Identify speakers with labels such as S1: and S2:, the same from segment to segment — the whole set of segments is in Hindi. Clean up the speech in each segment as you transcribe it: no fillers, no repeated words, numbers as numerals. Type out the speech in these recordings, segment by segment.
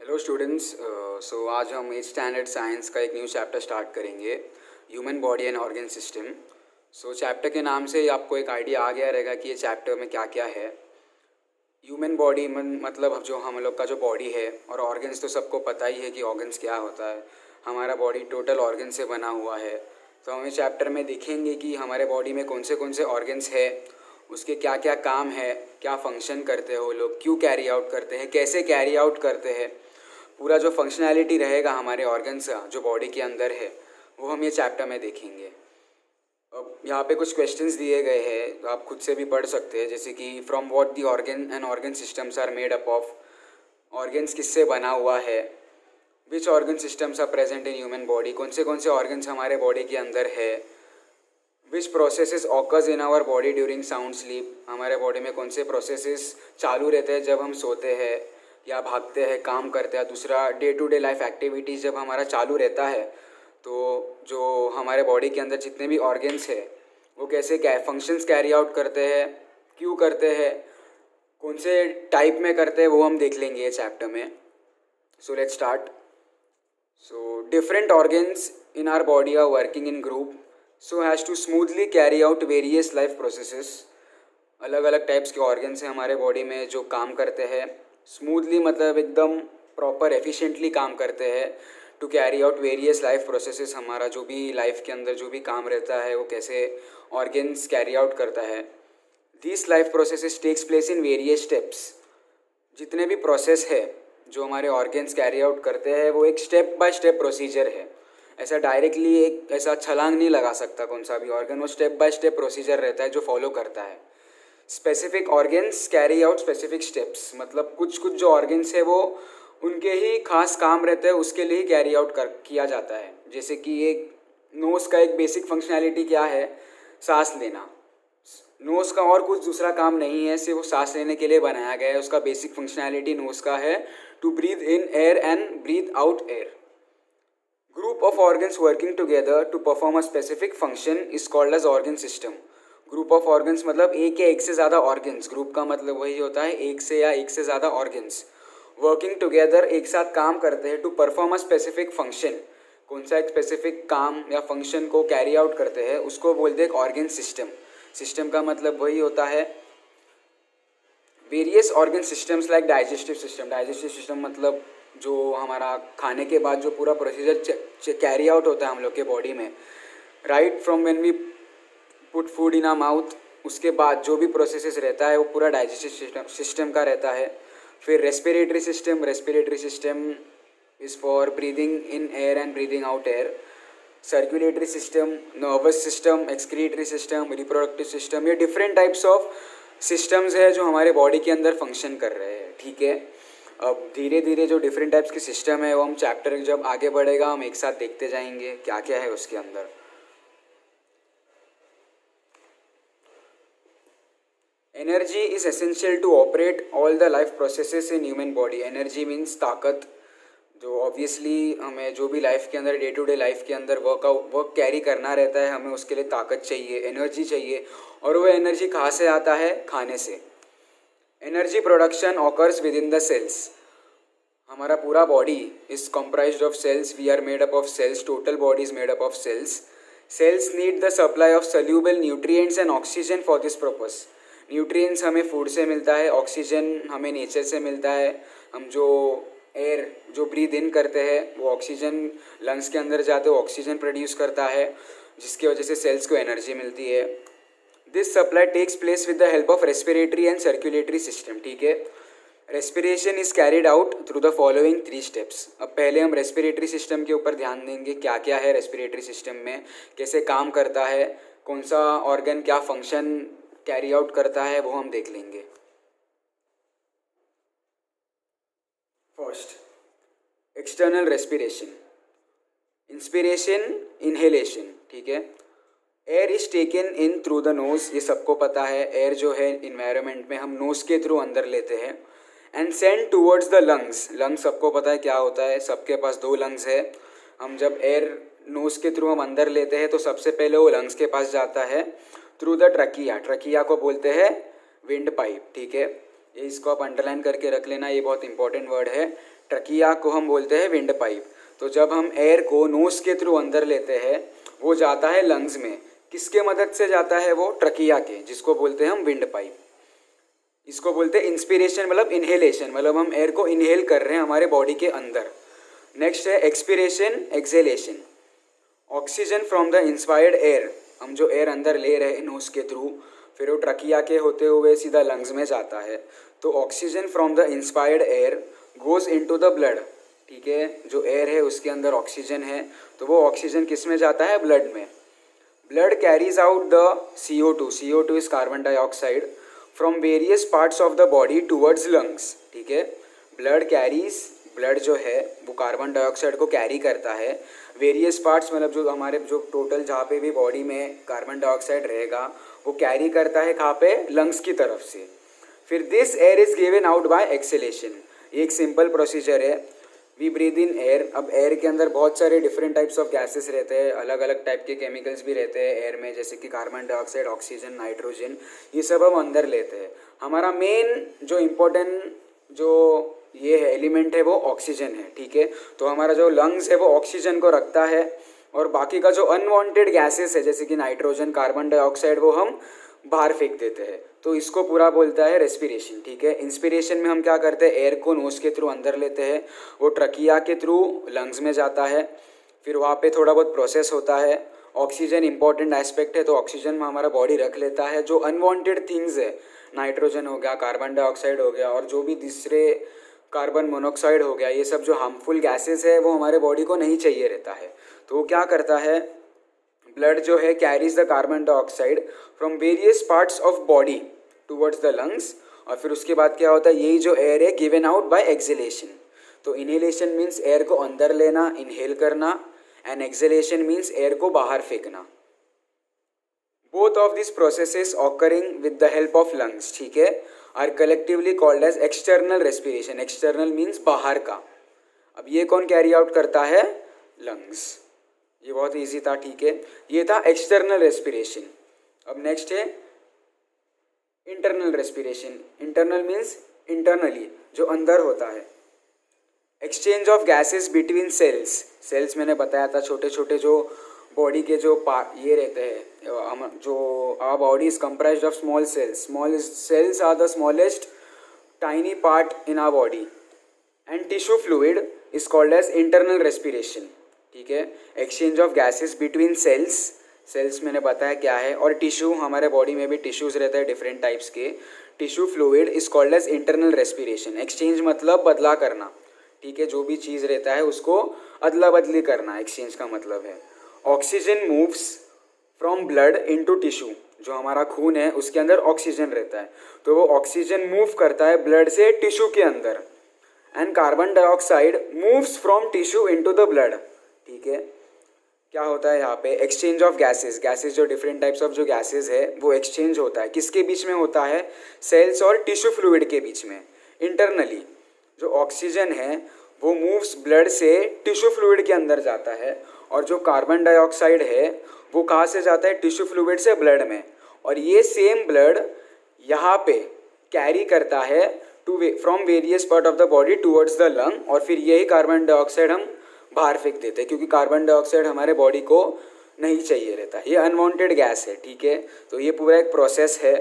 S1: Hello students. सो आज हम 8th स्टैंडर्ड साइंस का एक न्यू चैप्टर स्टार्ट करेंगे, human body and organ system. So chapter के नाम से ही आपको एक आइडिया आ गया रहेगा कि ये चैप्टर में क्या क्या है। ह्यूमन बॉडी मतलब जो हम लोग का जो बॉडी है, और ऑर्गन्स तो सबको पता ही है कि ऑर्गन्स क्या होता है। हमारा बॉडी टोटल ऑर्गन से बना हुआ है। तो हम इस चैप्टर में देखेंगे कि हमारे बॉडी में कौन से ऑर्गन्स है, उसके क्या क्या काम है, क्या फंक्शन करते हैं वो लोग, क्यों कैरी आउट करते हैं, कैसे कैरी आउट करते हैं। पूरा जो फंक्शनैलिटी रहेगा हमारे ऑर्गन्स का जो बॉडी के अंदर है, वो हम ये चैप्टर में देखेंगे। अब यहाँ पे कुछ क्वेश्चंस दिए गए हैं, आप खुद से भी पढ़ सकते हैं, जैसे कि from what the organ and organ systems are made up of. Organs किससे बना हुआ है। Which organ systems are present in human body, कौन से ऑर्गन्स हमारे बॉडी के अंदर है। Which processes occurs in our body during sound sleep, हमारे बॉडी में कौन से प्रोसेसेस चालू रहते हैं जब हम सोते हैं या भागते हैं, काम करते हैं। दूसरा, day to day life activities जब हमारा चालू रहता है, तो जो हमारे बॉडी के अंदर जितने भी ऑर्गन्स है वो कैसे फंक्शंस कैरी आउट करते हैं, क्यों करते हैं, कौन से टाइप में करते हैं, वो हम देख लेंगे ये चैप्टर में। So let's start. So different organs in our body are working in group so as to smoothly carry out various life processes। अलग अलग टाइप्स के ऑर्गन्स हैं हमारे बॉडी में जो काम करते हैं स्मूथली, मतलब एकदम प्रॉपर एफिशिएंटली काम करते हैं to carry out various life processes. हमारा जो भी लाइफ के अंदर जो भी काम रहता है वो कैसे ऑर्गन्स कैरी आउट करता है। This life processes takes place in various steps. जितने भी प्रोसेस है जो हमारे ऑर्गन्स कैरी आउट करते हैं वो एक स्टेप बाय स्टेप प्रोसीजर है। ऐसा डायरेक्टली एक ऐसा छलांग नहीं लगा सकता कौन सा भी ऑर्गन, वो स्टेप बाय स्टेप प्रोसीजर रहता है जो फॉलो करता है। Specific organs carry out specific steps, मतलब कुछ जो ऑर्गन्स है वो उनके ही खास काम रहते हैं, उसके लिए ही कैरी आउट किया जाता है। जैसे कि एक नोज़ का एक बेसिक फंक्शनैलिटी क्या है, सांस लेना। नोज़ का और कुछ दूसरा काम नहीं है, सिर्फ वो सांस लेने के लिए बनाया गया है। उसका बेसिक फंक्शनैलिटी नोज़ का है to breathe in air and breathe out air. Group of organs working together to perform a specific function is called as organ system. Group of organs मतलब एक या एक से ज़्यादा ऑर्गन्स, ग्रुप का मतलब वही होता है एक से या एक से ज़्यादा ऑर्गन्स वर्किंग टुगेदर, एक साथ काम करते हैं to perform a specific function. कौन सा एक स्पेसिफिक काम या फंक्शन को कैरी आउट करते हैं उसको बोलते हैं ऑर्गन सिस्टम। सिस्टम का मतलब वही होता है various organ systems like digestive system. Digestive system मतलब जो हमारा खाने के बाद जो पूरा प्रोसीजर कैरी आउट होता है हम लोग के बॉडी में, right from when we put food in a mouth, उसके बाद जो भी प्रोसेसेस रहता है वो पूरा डाइजेस्टिव सिस्टम का रहता है। फिर respiratory system is for breathing in air and breathing out air. Circulatory system, nervous system, excretory system, reproductive system, ये डिफरेंट टाइप्स ऑफ सिस्टम्स है जो हमारे बॉडी के अंदर फंक्शन कर रहे हैं। ठीक है, अब धीरे धीरे जो डिफरेंट टाइप्स के सिस्टम है वो हम चैप्टर जब आगे बढ़ेगा हम एक साथ देखते जाएंगे क्या क्या है उसके अंदर। Energy is essential to operate all the life processes in human body. Energy means ताकत, जो ऑब्वियसली हमें जो भी लाइफ के अंदर डे टू डे लाइफ के अंदर वर्क कैरी करना रहता है, हमें उसके लिए ताकत चाहिए, एनर्जी चाहिए। और वो एनर्जी कहाँ से आता है, खाने से। Energy production occurs within the cells. हमारा पूरा body is comprised of cells, we are made up of cells, total body is made up of cells. Cells need the supply of soluble nutrients and oxygen for this purpose. Nutrients हमें फूड से मिलता है, ऑक्सीजन हमें नेचर से मिलता है। हम जो एयर जो ब्रीद इन करते हैं वो ऑक्सीजन लंग्स के अंदर जाते हुए ऑक्सीजन प्रोड्यूस करता है, जिसकी वजह से सेल्स को एनर्जी मिलती है। This supply takes place with the help of respiratory and circulatory system. ठीक है, respiration is carried out through the following 3 steps. अब पहले हम रेस्पिरेटरी सिस्टम के ऊपर ध्यान देंगे, क्या क्या है रेस्पिरेटरी सिस्टम में, कैसे काम करता है, कौन सा ऑर्गन क्या फंक्शन कैरी आउट करता है, वो हम देख लेंगे। First, external respiration, inspiration, inhalation. ठीक है, air is taken in through the knows, ये सबको पता है। एयर जो है इन्वायरमेंट में हम नोज के थ्रू अंदर लेते हैं, and send towards the lungs. Lungs सबको पता है क्या होता है, सबके पास 2 लंग्स है। हम जब एयर नोज के थ्रू हम अंदर लेते हैं तो सबसे पहले वो लंग्स के पास जाता है थ्रू द ट्रकिया। ट्रकिया को बोलते हैं विंड पाइप। ठीक है, ये इसको आप अंडरलाइन करके रख लेना, ये बहुत इंपॉर्टेंट वर्ड है। ट्रकिया को हम बोलते हैं विंड पाइप। तो जब हम एयर को नोज के थ्रू अंदर लेते हैं वो जाता है लंग्स में। किसके मदद से जाता है वो? ट्रकिया के, जिसको बोलते हैं हम विंड पाइप। इसको बोलते हैं इंस्पिरेशन, मतलब इनहेलेशन, मतलब हम एयर को इनहेल कर रहे हैं हमारे बॉडी के अंदर। नेक्स्ट है expiration, acceleration. Oxygen from the inspired air, हम जो एयर अंदर ले रहे हैं नोज के थ्रू, फिर वो ट्रकिया के होते हुए सीधा लंग्स में जाता है। तो oxygen from the inspired air goes into the blood, ठीक है। जो एयर है उसके अंदर ऑक्सीजन है, तो वो ऑक्सीजन किस में जाता है? ब्लड में। Blood carries out the CO2, CO2 is carbon dioxide, from various parts of the body towards lungs, ठीक है। ब्लड जो है वो कार्बन डाइऑक्साइड को कैरी करता है वेरियस पार्ट्स, मतलब जो हमारे जो टोटल जहाँ पे भी बॉडी में कार्बन डाइऑक्साइड रहेगा वो कैरी करता है कहाँ पे? लंग्स की तरफ से। फिर this air is given out by exhalation. ये एक सिंपल प्रोसीजर है। We breathe in air. अब एयर के अंदर बहुत सारे डिफरेंट टाइप्स ऑफ गैसेस रहते हैं, अलग अलग टाइप के केमिकल्स भी रहते हैं एयर में, जैसे कि कार्बन डाइऑक्साइड, ऑक्सीजन, नाइट्रोजन, ये सब हम अंदर लेते हैं। हमारा मेन जो इम्पोर्टेंट जो ये है एलिमेंट है वो ऑक्सीजन है, ठीक है। तो हमारा जो लंग्स है वो ऑक्सीजन को रखता है, और बाकी का जो अनवांटेड गैसेस है जैसे कि नाइट्रोजन, कार्बन डाइऑक्साइड, वो हम बाहर फेंक देते हैं। तो इसको पूरा बोलता है रेस्पिरेशन, ठीक है। इंस्पिरेशन में हम क्या करते हैं? एयर को नोज के थ्रू अंदर लेते हैं, वो ट्रकिया के थ्रू लंग्स में जाता है, फिर वहाँ पे थोड़ा बहुत प्रोसेस होता है। ऑक्सीजन इंपॉर्टेंट एस्पेक्ट है, तो ऑक्सीजन में हमारा बॉडी रख लेता है। जो अनवांटेड थिंग्स है, नाइट्रोजन हो गया, कार्बन डाइऑक्साइड हो गया, और जो भी दूसरे कार्बन मोनोऑक्साइड हो गया, ये सब जो हार्मफुल गैसेस है वो हमारे बॉडी को नहीं चाहिए रहता है। तो वो क्या करता है? ब्लड जो है carries the carbon dioxide from various parts of body towards the lungs, और फिर उसके बाद क्या होता है? यही जो एयर है गिवन आउट बाय एक्सेलेशन। तो इनहेलेशन मीन्स एयर को अंदर लेना, इनहेल करना, एंड एक्सेलेशन मीन्स एयर को बाहर फेंकना। Both of this processes occurring with the help of lungs, ठीक है, are collectively called as external respiration. External means बाहर का। अब ये कौन कैरी आउट करता है? लंग्स। ये बहुत इजी था, ठीक है। ये था एक्सटर्नल रेस्पिरेशन। अब नेक्स्ट है internal respiration. Internal means internally, जो अंदर होता है। Exchange of gases between cells. Cells मैंने बताया था छोटे छोटे जो बॉडी के जो ये रहते हैं, जो our body is comprised of small cells. Small cells are the smallest tiny part in our body, and tissue fluid is called as internal respiration, ठीक है। Exchange of gases between cells, cells मैंने बताया क्या है, और टिश्यू, हमारे बॉडी में भी टिश्यूज रहते हैं डिफरेंट टाइप्स के। Tissue fluid is called as internal respiration. Exchange मतलब बदला करना, ठीक है। जो भी चीज़ रहता है उसको अदला बदली करना, एक्सचेंज का मतलब है। Oxygen moves from blood into tissue. जो हमारा खून है उसके अंदर ऑक्सीजन रहता है, तो वो ऑक्सीजन मूव करता है ब्लड से टिश्यू के अंदर। And carbon dioxide moves from tissue into the blood, ठीक है। क्या होता है यहाँ पे? Exchange of gases. गैसेस जो डिफरेंट टाइप्स ऑफ जो गैसेस है वो एक्सचेंज होता है। किसके बीच में होता है? सेल्स और टिश्यू फ्लूइड के बीच में। इंटरनली जो ऑक्सीजन है वो मूव्स ब्लड से टिश्यू फ्लूइड के अंदर जाता है, और जो कार्बन डाइऑक्साइड है वो कहाँ से जाता है? टिश्यू फ्लूइड से ब्लड में। और ये सेम ब्लड यहाँ पे कैरी करता है from various part of the body towards the lung, और फिर यही कार्बन डाइऑक्साइड हम बाहर फेंक देते हैं, क्योंकि कार्बन डाइऑक्साइड हमारे बॉडी को नहीं चाहिए रहता। ये अनवांटेड गैस है, ठीक है। तो ये पूरा एक प्रोसेस है,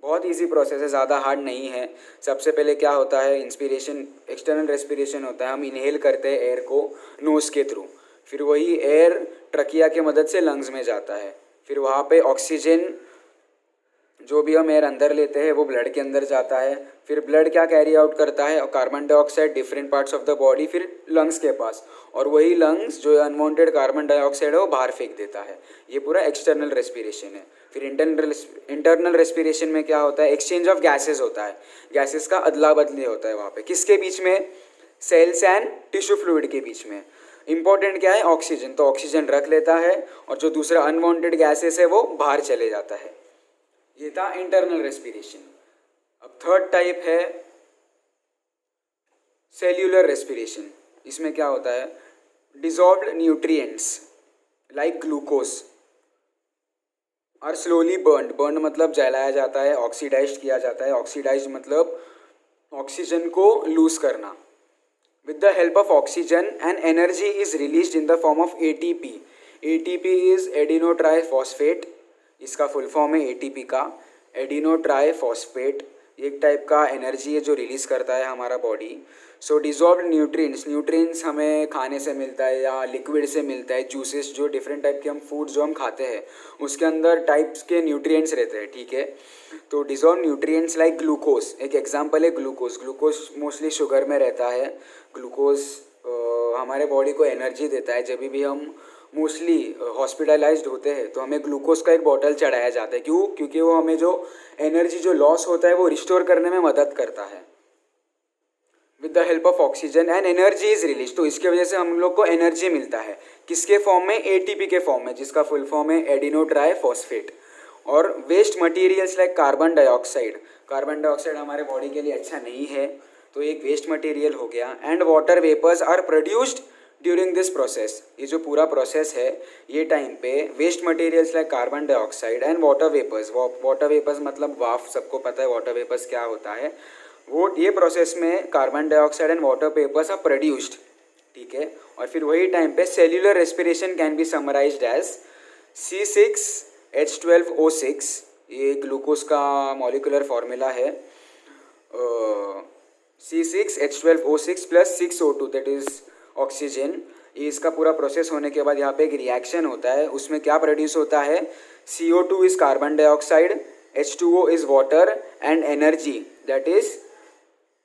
S1: बहुत इजी प्रोसेस है, ज़्यादा हार्ड नहीं है। सबसे पहले क्या होता है? इंस्पिरेशन, एक्सटर्नल रेस्पिरेशन होता है। हम इनहेल करते हैं एयर को नोज़ के थ्रू, फिर वही एयर ट्रकिया के मदद से लंग्स में जाता है। फिर वहाँ पे ऑक्सीजन, जो भी हम एयर अंदर लेते हैं वो ब्लड के अंदर जाता है। फिर ब्लड क्या कैरी आउट करता है? और carbon dioxide different parts of the body, फिर लंग्स के पास, और वही लंग्स जो अनवांटेड कार्बन डाइऑक्साइड है वो बाहर फेंक देता है। ये पूरा एक्सटर्नल रेस्पिरेशन है। फिर इंटरनल रेस्पिरेशन में क्या होता है? एक्सचेंज ऑफ गैसेस होता है। गैसेस का अदला बदली होता है वहाँ पे। किसके बीच में? सेल्स एंड टिश्यू फ्लूइड के बीच में। इंपॉर्टेंट क्या है? ऑक्सीजन। तो ऑक्सीजन रख लेता है, और जो दूसरा अनवांटेड गैसेस है वो बाहर चले जाता है। ये था इंटरनल रेस्पिरेशन। अब थर्ड टाइप है सेल्यूलर रेस्पिरेशन। इसमें क्या होता है? Dissolved nutrients like glucose are slowly burned. Burn मतलब जलाया जाता है, ऑक्सीडाइज्ड किया जाता है। ऑक्सीडाइज्ड मतलब ऑक्सीजन को लूज करना, With the help of oxygen, an energy is released in the form of ATP. ATP is adeno triphosphate, इसका फुल फॉर्म है ATP का, एडिनो ट्राईफॉस्फेट। एक टाइप का एनर्जी है जो रिलीज़ करता है हमारा बॉडी। सो डिजॉल्व्ड न्यूट्रिएंट्स हमें खाने से मिलता है या लिक्विड से मिलता है, जूसेस, जो डिफरेंट टाइप के हम फूड जो हम खाते हैं उसके अंदर टाइप्स के न्यूट्रिएंट्स रहते हैं, ठीक है। तो डिजॉल्व न्यूट्रिएंट्स लाइक ग्लूकोज, एक एग्जांपल है ग्लूकोज। ग्लूकोज मोस्टली शुगर में रहता है। ग्लूकोज हमारे बॉडी को एनर्जी देता है। जब भी हम मोस्टली हॉस्पिटलाइज्ड होते हैं तो हमें ग्लूकोज का एक बॉटल चढ़ाया जाता है। क्यों? क्योंकि वो हमें जो एनर्जी जो लॉस होता है वो रिस्टोर करने में मदद करता है। With the help of oxygen and energy is release, तो इसके वजह से हम लोग को एनर्जी मिलता है। किसके फॉर्म में? ATP के फॉर्म में, जिसका फुल फॉर्म है एडिनो ट्राईफॉस्फेट। और waste materials like carbon dioxide, carbon dioxide हमारे बॉडी के लिए अच्छा नहीं है तो एक वेस्ट मटेरियल हो गया। And water vapours are produced during this process, ये जो पूरा प्रोसेस है ये टाइम पे waste materials like carbon dioxide and water vapours मतलब वाफ, सबको पता है वाटर वेपर्स क्या होता है। वो ये प्रोसेस में carbon dioxide and water vapours are produced, ठीक है। और फिर वही टाइम पे cellular respiration can be summarised as C6H12O6, ये ग्लूकोज का मॉलिकुलर फॉर्मूला है। C6H12O6 plus 6O2 that is oxygen. ये इसका पूरा प्रोसेस होने के बाद यहाँ पे एक रिएक्शन होता है, उसमें क्या प्रोड्यूस होता है? CO2 is carbon dioxide, H2O is water and energy that is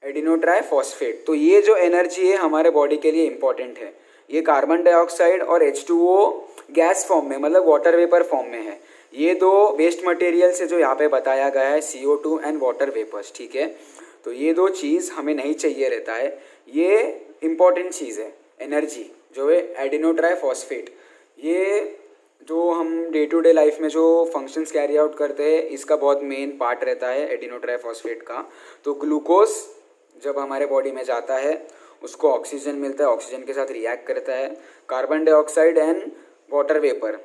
S1: adeno triphosphate. तो ये जो एनर्जी है हमारे बॉडी के लिए इंपॉर्टेंट है। ये कार्बन डाइऑक्साइड और H2O गैस फॉर्म में मतलब वाटर वेपर फॉर्म में है। ये दो वेस्ट मटेरियल से जो यहाँ पे बताया गया है CO2 एंड वाटर वेपर्स, ठीक है। तो ये दो चीज़ हमें नहीं चाहिए रहता है, ये इम्पॉर्टेंट चीज़ है। एनर्जी जो है एडिनो ट्राईफॉस्फेट, ये जो हम डे टू डे लाइफ में जो फंक्शंस कैरी आउट करते हैं इसका बहुत मेन पार्ट रहता है एडिनो ट्राईफॉस्फेट का। तो ग्लूकोज जब हमारे बॉडी में जाता है उसको ऑक्सीजन मिलता है, ऑक्सीजन के साथ रिएक्ट करता है। Carbon dioxide and water vapour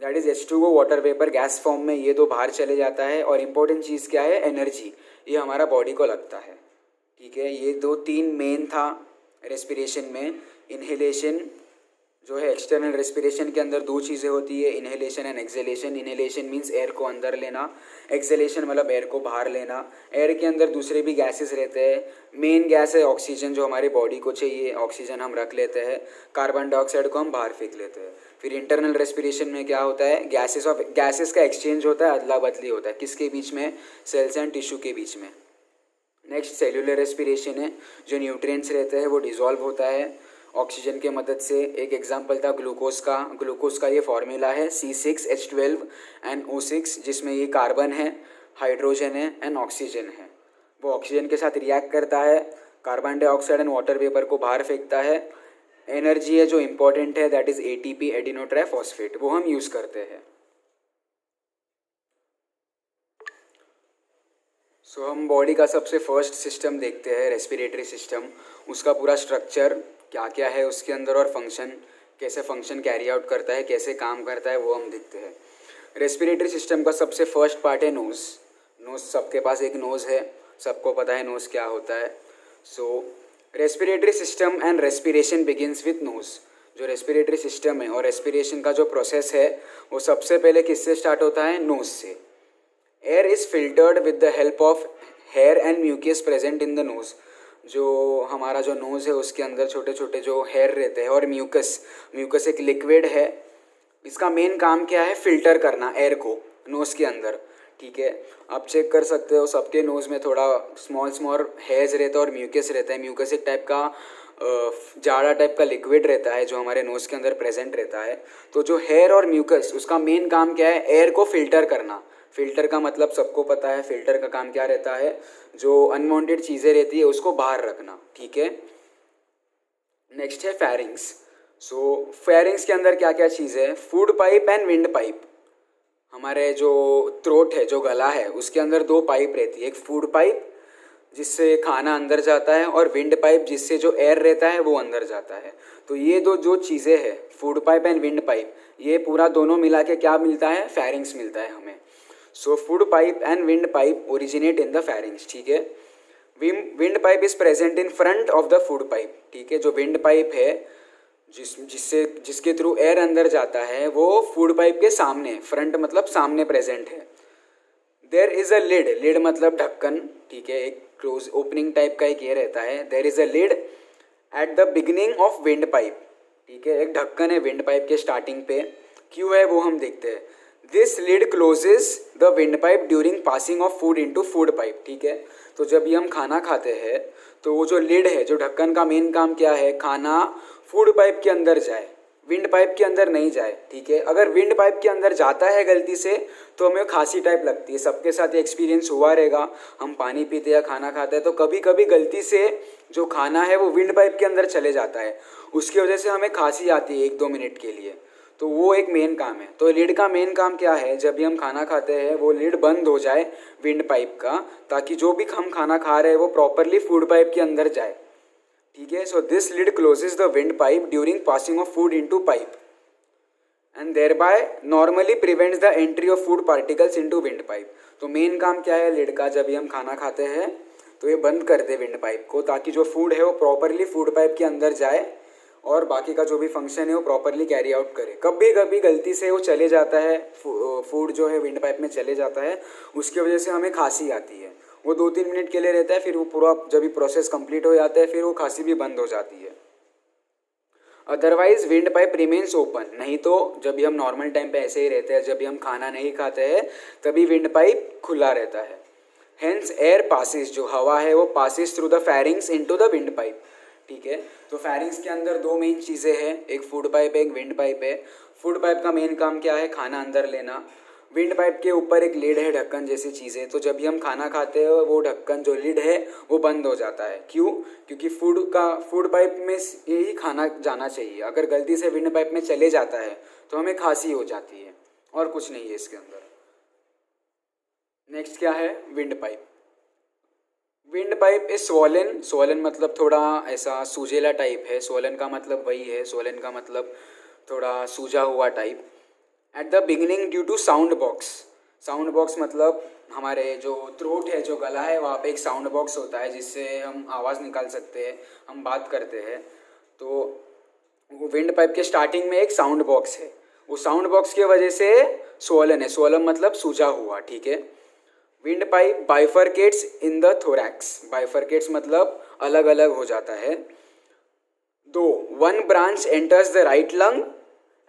S1: that is H2O water vapour gas form में, ये दो बाहर चले जाता है। और इम्पोर्टेंट चीज़ क्या है? एनर्जी, ये हमारा बॉडी को लगता है, ठीक है। ये 2-3 मेन था रेस्पिरेशन में। इन्हेलेशन जो है एक्सटर्नल रेस्पिरेशन के अंदर 2 चीज़ें होती है, inhalation and exhalation. Inhalation means air को अंदर लेना, एक्सहेलेशन मतलब एयर को बाहर लेना। एयर के अंदर दूसरे भी गैसेस रहते हैं। मेन गैस है ऑक्सीजन जो हमारे बॉडी को चाहिए, ऑक्सीजन हम रख लेते हैं, कार्बन डाइऑक्साइड को हम बाहर फेंक लेते हैं। फिर इंटरनल रेस्पिरेशन में क्या होता है? गैसेस का एक्सचेंज होता है, अदला बदली होता है। किसके बीच में? सेल्स एंड टिश्यू के बीच में। नेक्स्ट सेल्यूलर रेस्पिरेशन है, जो न्यूट्रिएंट्स रहते हैं वो डिज़ोल्व होता है ऑक्सीजन के मदद से। एक एग्जांपल था ग्लूकोज का ये फॉर्मूला है C6H12NO6, जिसमें ये कार्बन है, हाइड्रोजन है एंड ऑक्सीजन है। वो ऑक्सीजन के साथ रिएक्ट करता है, carbon dioxide and water vapour को बाहर फेंकता है। एनर्जी है जो इम्पोर्टेंट है that is ATP adeno triphosphate, वो हम यूज़ करते हैं। सो हम बॉडी का सबसे फर्स्ट सिस्टम देखते हैं, रेस्पिरेटरी सिस्टम। उसका पूरा स्ट्रक्चर क्या क्या है उसके अंदर और फंक्शन कैसे फंक्शन कैरी आउट करता है, कैसे काम करता है, वो हम देखते हैं। रेस्पिरेटरी सिस्टम का सबसे फर्स्ट पार्ट है नोज़। नोज़, सबके पास एक नोज़ है, सबको पता है नोज़ क्या होता है। So respiratory system and respiration begins with nose. जो रेस्पिरेटरी सिस्टम है और रेस्पिरेशन का जो प्रोसेस है वो सबसे पहले किससे स्टार्ट होता है? नोज़ से। Air is filtered with the help of hair and mucus present in the nose. जो हमारा जो नोज़ है उसके अंदर छोटे छोटे जो हेयर रहते हैं और म्यूकस एक लिक्विड है। इसका मेन काम क्या है? फिल्टर करना एयर को नोज़ के अंदर, ठीक है। आप चेक कर सकते हो सबके नोज़ में थोड़ा स्मॉल हेयर्स रहता है और म्यूकस रहता है। म्यूकस एक टाइप का जाड़ा टाइप का लिक्विड रहता है जो हमारे नोज़ के अंदर प्रेजेंट रहता है। तो जो हेयर और म्यूकस, उसका मेन काम क्या है? एयर को फिल्टर करना। फिल्टर का मतलब सबको पता है, फिल्टर का काम क्या रहता है? जो अनवांटेड चीज़ें रहती है उसको बाहर रखना, ठीक है। नेक्स्ट है फेरिंग्स। सो फेरिंग्स के अंदर क्या क्या चीज़ें है? Food pipe and wind pipe. हमारे जो थ्रोट है, जो गला है, उसके अंदर 2 पाइप रहती है। एक फूड पाइप जिससे खाना अंदर जाता है और विंड पाइप जिससे जो एयर रहता है वो अंदर जाता है। तो ये दो जो चीज़ें हैं, food pipe and wind pipe, ये पूरा दोनों मिला के क्या मिलता है? फेरिंग्स मिलता है हमें। So food pipe and wind pipe originate in the pharynx, ठीक है। Wind pipe is present in front of the food pipe, ठीक है। जो विंड पाइप है जिसके थ्रू एयर अंदर जाता है वो फूड पाइप के सामने, फ्रंट मतलब सामने प्रेजेंट है। There is a lid, lid मतलब ढक्कन, ठीक है, एक क्लोज ओपनिंग टाइप का एक ये रहता है। There is a lid at the beginning of windpipe, ठीक है, एक ढक्कन है विंड पाइप के स्टार्टिंग पे। क्यों है वो हम देखते हैं। This lid closes the windpipe during passing of food into food pipe, ठीक है। तो जब भी हम खाना खाते हैं तो वो जो लिड है, जो ढक्कन का मेन काम क्या है, खाना फूड पाइप के अंदर जाए, विंड पाइप के अंदर नहीं जाए, ठीक है। अगर विंड पाइप के अंदर जाता है गलती से तो हमें खांसी टाइप लगती है। सबके साथ एक्सपीरियंस हुआ रहेगा, हम पानी पीते या खाना खाते हैं तो कभी कभी गलती से जो खाना है वो विंड पाइप के अंदर चले जाता है, उसकी वजह से हमें खांसी आती है 1-2 मिनट के लिए। तो वो एक मेन काम है। तो लिड का मेन काम क्या है, जब भी हम खाना खाते हैं वो लिड बंद हो जाए विंड पाइप का, ताकि जो भी हम खाना खा रहे हैं वो प्रॉपरली फूड पाइप के अंदर जाए, ठीक है। So this lid closes the windpipe during passing of food into pipe and thereby normally prevents the entry of food particles into windpipe. तो मेन काम क्या है लिड का, जब भी हम खाना खाते हैं तो ये बंद कर दे विंड पाइप को, ताकि जो फूड है वो प्रॉपरली फूड पाइप के अंदर जाए और बाकी का जो भी फंक्शन है वो प्रॉपरली कैरी आउट करे। कभी कभी गलती से वो चले जाता है, फूड जो है विंड पाइप में चले जाता है, उसकी वजह से हमें खांसी आती है। वो 2-3 मिनट के लिए रहता है, फिर वो पूरा जब भी प्रोसेस कंप्लीट हो जाता है फिर वो खांसी भी बंद हो जाती है। Otherwise wind pipe remains open, नहीं तो जब भी हम नॉर्मल टाइम पे ऐसे ही रहते हैं, जब भी हम खाना नहीं खाते हैं तभी विंड पाइप खुला रहता है। हेंस एयर पासिस, जो हवा है वो passes through the pharynx into the windpipe, ठीक है। तो फेरिंग्स के अंदर 2 मेन चीज़ें हैं, एक फूड पाइप है, एक विंड पाइप है। फूड पाइप का मेन काम क्या है, खाना अंदर लेना। विंड पाइप के ऊपर एक लिड है, ढक्कन जैसी चीज़ है। तो जब भी हम खाना खाते हैं वो ढक्कन जो लिड है वो बंद हो जाता है। क्यों, क्योंकि फूड पाइप में यही खाना जाना चाहिए। अगर गलती से विंड पाइप में चले जाता है तो हमें खांसी हो जाती है, और कुछ नहीं है इसके अंदर। नेक्स्ट क्या है, wind pipe. Wind pipe is swollen, swollen मतलब थोड़ा ऐसा सूजेला टाइप है। स्वॉलन का मतलब वही है, स्वॉलन का मतलब थोड़ा सूजा हुआ type. At the beginning due to sound box, sound box मतलब हमारे जो थ्रोट है, जो गला है, वहाँ पे एक साउंड बॉक्स होता है जिससे हम आवाज़ निकाल सकते हैं, हम बात करते हैं। तो वो विंड पाइप के स्टार्टिंग में एक साउंड बॉक्स है, वो साउंड बॉक्स की वजह से स्वॉलन है। स्वॉलन मतलब सूजा हुआ, ठीक है। Windpipe bifurcates in the thorax, bifurcates मतलब अलग अलग हो जाता है। दो one branch enters the right lung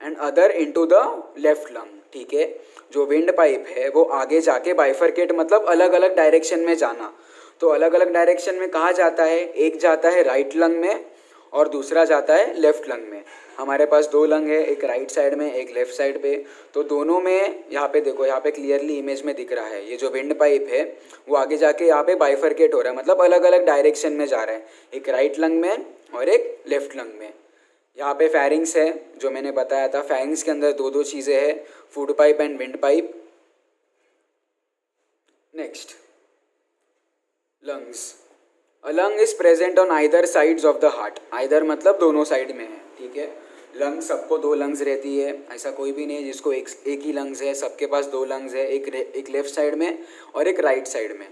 S1: and other into the left lung, ठीक है। जो विंड पाइप है वो आगे जाके बाइफरकेट मतलब अलग अलग डायरेक्शन में जाना। तो अलग अलग डायरेक्शन में कहाँ जाता है, एक जाता है राइट लंग में और दूसरा जाता है लेफ्ट लंग में। हमारे पास 2 लंग है, एक राइट साइड में एक लेफ्ट साइड पे। तो दोनों में यहाँ पे देखो, यहाँ पे क्लियरली इमेज में दिख रहा है, ये जो विंड पाइप है वो आगे जाके यहाँ पे बाइफरकेट हो रहा है, मतलब अलग अलग डायरेक्शन में जा रहा है, एक राइट लंग में और एक लेफ्ट लंग में। यहाँ पे फेरिंग्स है, जो मैंने बताया था। फेरिंग्स के अंदर 2 चीज़ें हैं, food pipe and wind pipe. Next, lungs. A lung is present on either sides of the heart, either मतलब दोनों साइड में है, ठीक है। लंग सबको 2 लंग्स रहती है, ऐसा कोई भी नहीं है जिसको एक ही लंग्स है। सबके पास 2 लंग्स है, एक लेफ्ट साइड में और एक राइट साइड में।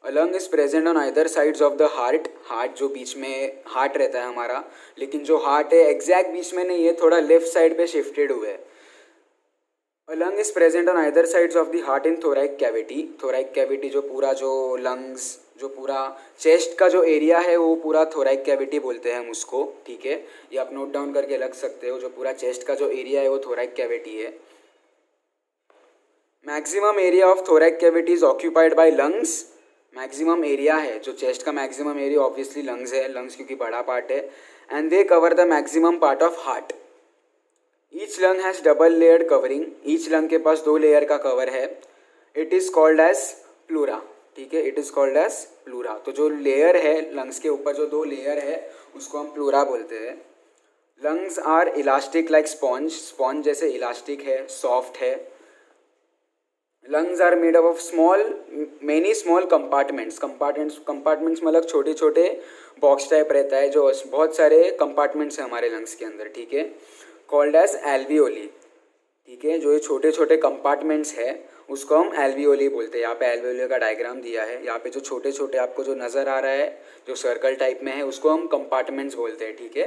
S1: A lung is present on either sides of the heart, heart जो बीच में हार्ट रहता है हमारा, लेकिन जो हार्ट है एग्जैक्ट बीच में नहीं है, थोड़ा लेफ्ट साइड पे शिफ्टेड हुआ है। A lung is present on either sides of the heart in thoracic cavity, thoracic cavity जो पूरा जो लंग्स, जो पूरा चेस्ट का जो एरिया है वो पूरा थोरैक कैविटी बोलते हैं हम उसको, ठीक है। ये आप नोट डाउन करके रख सकते हो, जो पूरा चेस्ट का जो एरिया है वो थोरैक कैविटी है। Maximum area of thoracic cavity is occupied by lungs, maximum area है जो चेस्ट का मैक्सिमम एरिया ऑब्वियसली लंग्स है, लंग्स क्योंकि बड़ा पार्ट है। And they cover the maximum part of heart. Each lung has double layered covering, each lung के पास 2 लेयर का कवर है। It is called as pleura, ठीक है, it is called as pleura. तो जो लेयर है लंग्स के ऊपर, जो 2 लेयर है उसको हम प्लूरा बोलते हैं। Lungs are elastic like sponge, sponge जैसे इलास्टिक है, सॉफ्ट है। Lungs are made up of many small compartments, compartments मतलब छोटे छोटे बॉक्स टाइप रहता है, जो बहुत सारे कंपार्टमेंट्स हैं हमारे लंग्स के अंदर, ठीक है। कॉल्ड एज एल्वियोली, ठीक है। जो ये छोटे छोटे कंपार्टमेंट्स है उसको हम एल्वियोली बोलते हैं। यहाँ पे एल्वियोली का डायग्राम दिया है। यहाँ पे जो छोटे छोटे आपको जो नज़र आ रहा है जो सर्कल टाइप में है उसको हम कंपार्टमेंट्स बोलते हैं, ठीक है।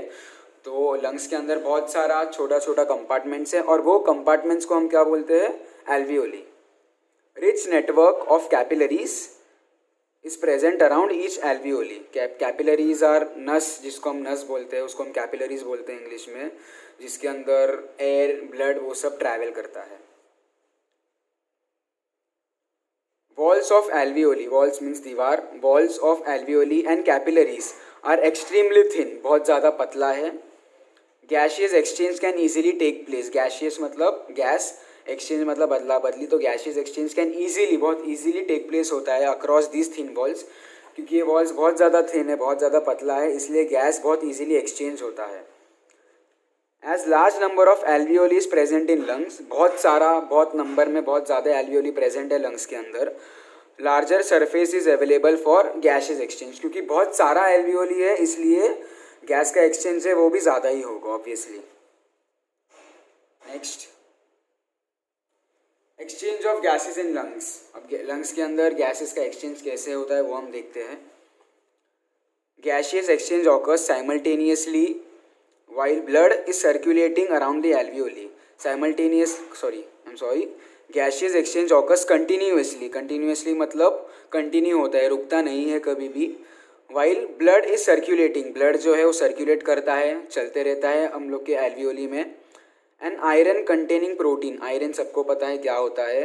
S1: तो लंग्स के अंदर बहुत सारा छोटा छोटा कंपार्टमेंट्स है और वो कंपार्टमेंट्स को हम क्या बोलते हैं, alveoli. Rich network of capillaries is present around each alveoli. Capillaries are नस, जिसको हम नस बोलते हैं उसको हम कैपिलरीज बोलते हैं इंग्लिश में, जिसके अंदर एयर ब्लड वो सब ट्रैवल करता है। Walls of alveoli, walls means दीवार, walls of alveoli and capillaries are extremely thin, बहुत ज़्यादा पतला है। Gaseous exchange can easily take place, gaseous मतलब गैस, एक्सचेंज मतलब बदला बदली, तो गैशियस एक्सचेंज कैन ईजिली, बहुत ईजिली टेक प्लेस होता है अक्रॉस दिस थिन वॉल्स, क्योंकि ये वॉल्स बहुत ज़्यादा थिन है, बहुत ज़्यादा पतला है, इसलिए गैस बहुत ईजिली एक्सचेंज होता है। As large number of alveoli is present in lungs, बहुत सारा, बहुत नंबर में बहुत ज़्यादा एल्वियोली प्रेजेंट है लंग्स के अंदर। Larger surface is available for gases exchange, क्योंकि बहुत सारा एल्वियोली है इसलिए गैस का एक्सचेंज है वो भी ज़्यादा ही होगा obviously. Next, exchange of gases in lungs. अब लंग्स के अंदर गैसेस का एक्सचेंज कैसे होता है वो हम देखते हैं। Gaseous exchange occurs simultaneously while blood is circulating around the alveoli. Gaseous exchange occurs continuously, continuously मतलब कंटिन्यू होता है, रुकता नहीं है कभी भी। while blood is circulating, blood जो है वो सर्कुलेट करता है, चलते रहता है हम लोग के एल्वियोली में। And iron containing protein, iron सबको पता है क्या होता है।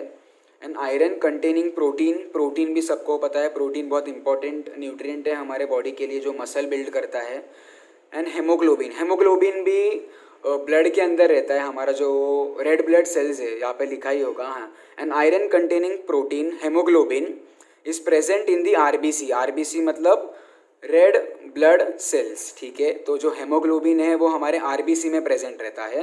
S1: And iron containing protein, protein भी सबको पता है, प्रोटीन बहुत इंपॉर्टेंट न्यूट्रिएंट है हमारे बॉडी के लिए जो मसल बिल्ड करता है। एंड हेमोग्लोबिन, हेमोग्लोबिन भी ब्लड के अंदर रहता है, हमारा जो रेड ब्लड सेल्स है यहाँ पे लिखा ही होगा, हाँ। And iron containing protein haemoglobin is present in the RBC, RBC मतलब रेड ब्लड सेल्स, ठीक है। तो जो हेमोग्लोबिन है वो हमारे आरबीसी में प्रेजेंट रहता है।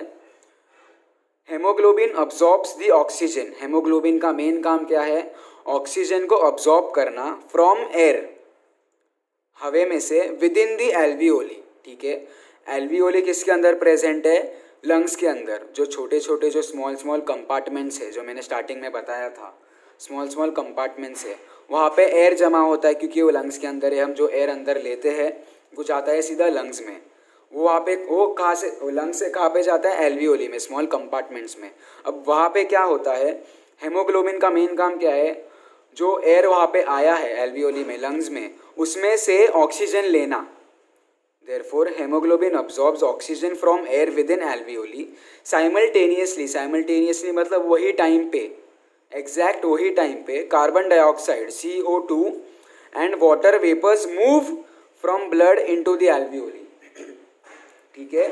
S1: हेमोग्लोबिन अब्जॉर्ब्स दी ऑक्सीजन, हेमोग्लोबिन का मेन काम क्या है, ऑक्सीजन को अब्जॉर्ब करना फ्रॉम एयर, हवे में से, विद इन दी एल्वियोली, ठीक है। एल्वियोली किसके अंदर प्रेजेंट है, लंग्स के अंदर। जो छोटे छोटे जो स्मॉल स्मॉल कंपार्टमेंट्स है जो मैंने स्टार्टिंग में बताया था, स्मॉल स्मॉल कंपार्टमेंट्स है, वहाँ पे एयर जमा होता है क्योंकि वो लंग्स के अंदर है। हम जो एयर अंदर लेते हैं वो जाता है सीधा लंग्स में, वो वहाँ पे, वो कहाँ से, लंग्स से कहाँ पे जाता है, एल्वियोली में, स्मॉल कंपार्टमेंट्स में। अब वहाँ पे क्या होता है, हेमोग्लोबिन का मेन काम क्या है, जो एयर वहाँ पे आया है एल्वियोली में, लंग्स में, उसमें से ऑक्सीजन लेना। Therefore, hemoglobin absorbs oxygen from air within alveoli simultaneously, simultaneously मतलब वही टाइम पे, एग्जैक्ट वही टाइम पे, carbon dioxide CO2 and water vapours move from blood into the alveoli, ठीक है।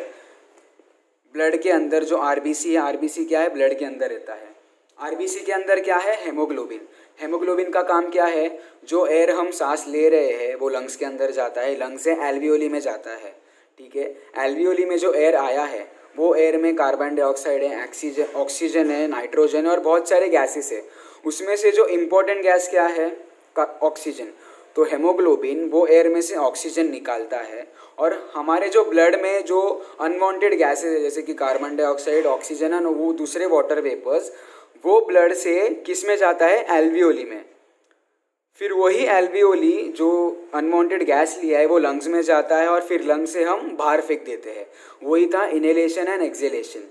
S1: ब्लड के अंदर जो आरबीसी है, आरबीसी क्या है, ब्लड के अंदर रहता है। आरबीसी के अंदर क्या है, हेमोग्लोबिन। हेमोग्लोबिन का काम क्या है, जो एयर हम सांस ले रहे हैं वो लंग्स के अंदर जाता है, लंग्स से एल्वियोली में जाता है, ठीक है। एल्वियोली में जो एयर आया है वो एयर में कार्बन डाइऑक्साइड है, ऑक्सीजन है, नाइट्रोजन है और बहुत सारे गैसेस है। उसमें से जो इम्पोर्टेंट गैस क्या है, ऑक्सीजन। तो हेमोग्लोबिन वो एयर में से ऑक्सीजन निकालता है और हमारे जो ब्लड में जो अनवांटेड गैसेस है जैसे कि कार्बन डाइऑक्साइड, ऑक्सीजन और वो दूसरे वाटर वेपर्स, वो ब्लड से किस में जाता है, एल्वियोली में। फिर वही एल्वियोली जो अनवांटेड गैस लिया है वो लंग्स में जाता है और फिर लंग्स से हम बाहर फेंक देते हैं। वही था इनहेलेशन एंड एक्सहेलेशन,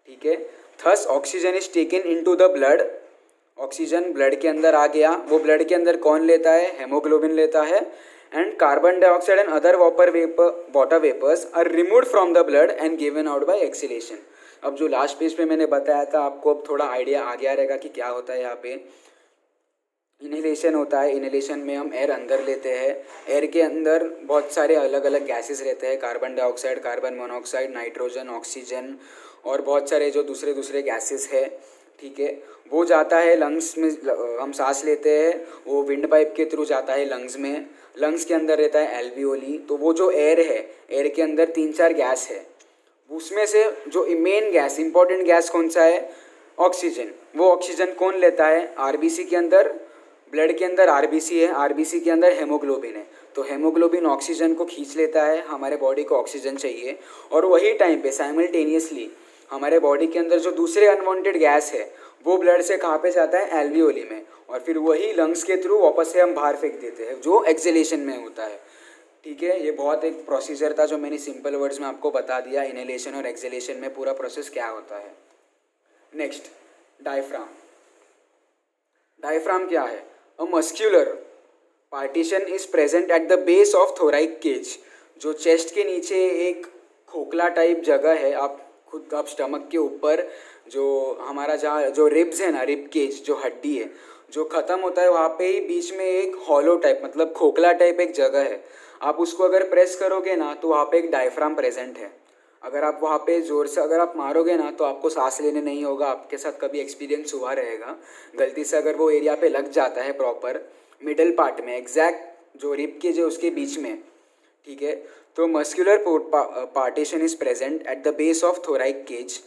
S1: ठीक है। Thus oxygen is taken into the blood, oxygen blood के अंदर आ गया, वो ब्लड के अंदर कौन लेता है, हेमोग्लोबिन लेता है। And carbon dioxide and other water vapours are removed from the blood and given out by exhalation. अब जो लास्ट पेज पे मैंने बताया था आपको, अब थोड़ा आइडिया आ गया रहेगा कि क्या होता है यहाँ पे। इनहेलेशन होता है, इनहेलेशन में हम एयर अंदर लेते हैं, एयर के अंदर बहुत सारे अलग अलग गैसेस रहते हैं, carbon dioxide, carbon monoxide, nitrogen, oxygen और बहुत सारे जो दूसरे दूसरे गैसेस है, ठीक है। वो जाता है लंग्स में, हम सांस लेते हैं, वो विंड पाइप के थ्रू जाता है लंग्स में, लंग्स के अंदर रहता है एल्वियोली। तो वो जो एयर है, एयर के अंदर 3-4 गैस है, उसमें से जो मेन गैस, इंपॉर्टेंट गैस कौन सा है, ऑक्सीजन। वो ऑक्सीजन कौन लेता है, आरबीसी के अंदर, ब्लड के अंदर आरबीसी है, आरबीसी के अंदर हेमोग्लोबिन है। तो हेमोग्लोबिन ऑक्सीजन को खींच लेता है, हमारे बॉडी को ऑक्सीजन चाहिए, और वही टाइम पे साइमल्टेनियसली हमारे बॉडी के अंदर जो दूसरे अनवांटेड गैस है वो ब्लड से कहाँ पे जाता है, एल्वियोली में, और फिर वही लंग्स के थ्रू वापस से हम बाहर फेंक देते हैं, जो एक्सेलेशन में होता है। ठीक है, ये बहुत एक प्रोसीजर था जो मैंने सिंपल वर्ड्स में आपको बता दिया, इनहेलेशन और एक्सेलेशन में पूरा प्रोसेस क्या होता है। Next, diaphragm. डायफ्राम क्या है? A muscular partition is present at the base of thoracic cage. जो चेस्ट के नीचे एक खोखला टाइप जगह है, आप स्टमक के ऊपर जो हमारा जहाँ जो रिब्स है ना, रिब केज जो हड्डी है जो ख़त्म होता है, वहाँ पे ही बीच में एक हॉलो टाइप मतलब खोखला टाइप एक जगह है। आप उसको अगर प्रेस करोगे ना तो वहाँ पे एक डायफ्राम प्रेजेंट है। अगर आप वहाँ पे ज़ोर से अगर आप मारोगे ना तो आपको सांस लेने नहीं होगा। आपके साथ कभी एक्सपीरियंस हुआ रहेगा, गलती से अगर वो एरिया पे लग जाता है प्रॉपर मिडल पार्ट में, एग्जैक्ट जो रिब केज है उसके बीच में, ठीक है। तो muscular partition is present at the base of thoracic cage.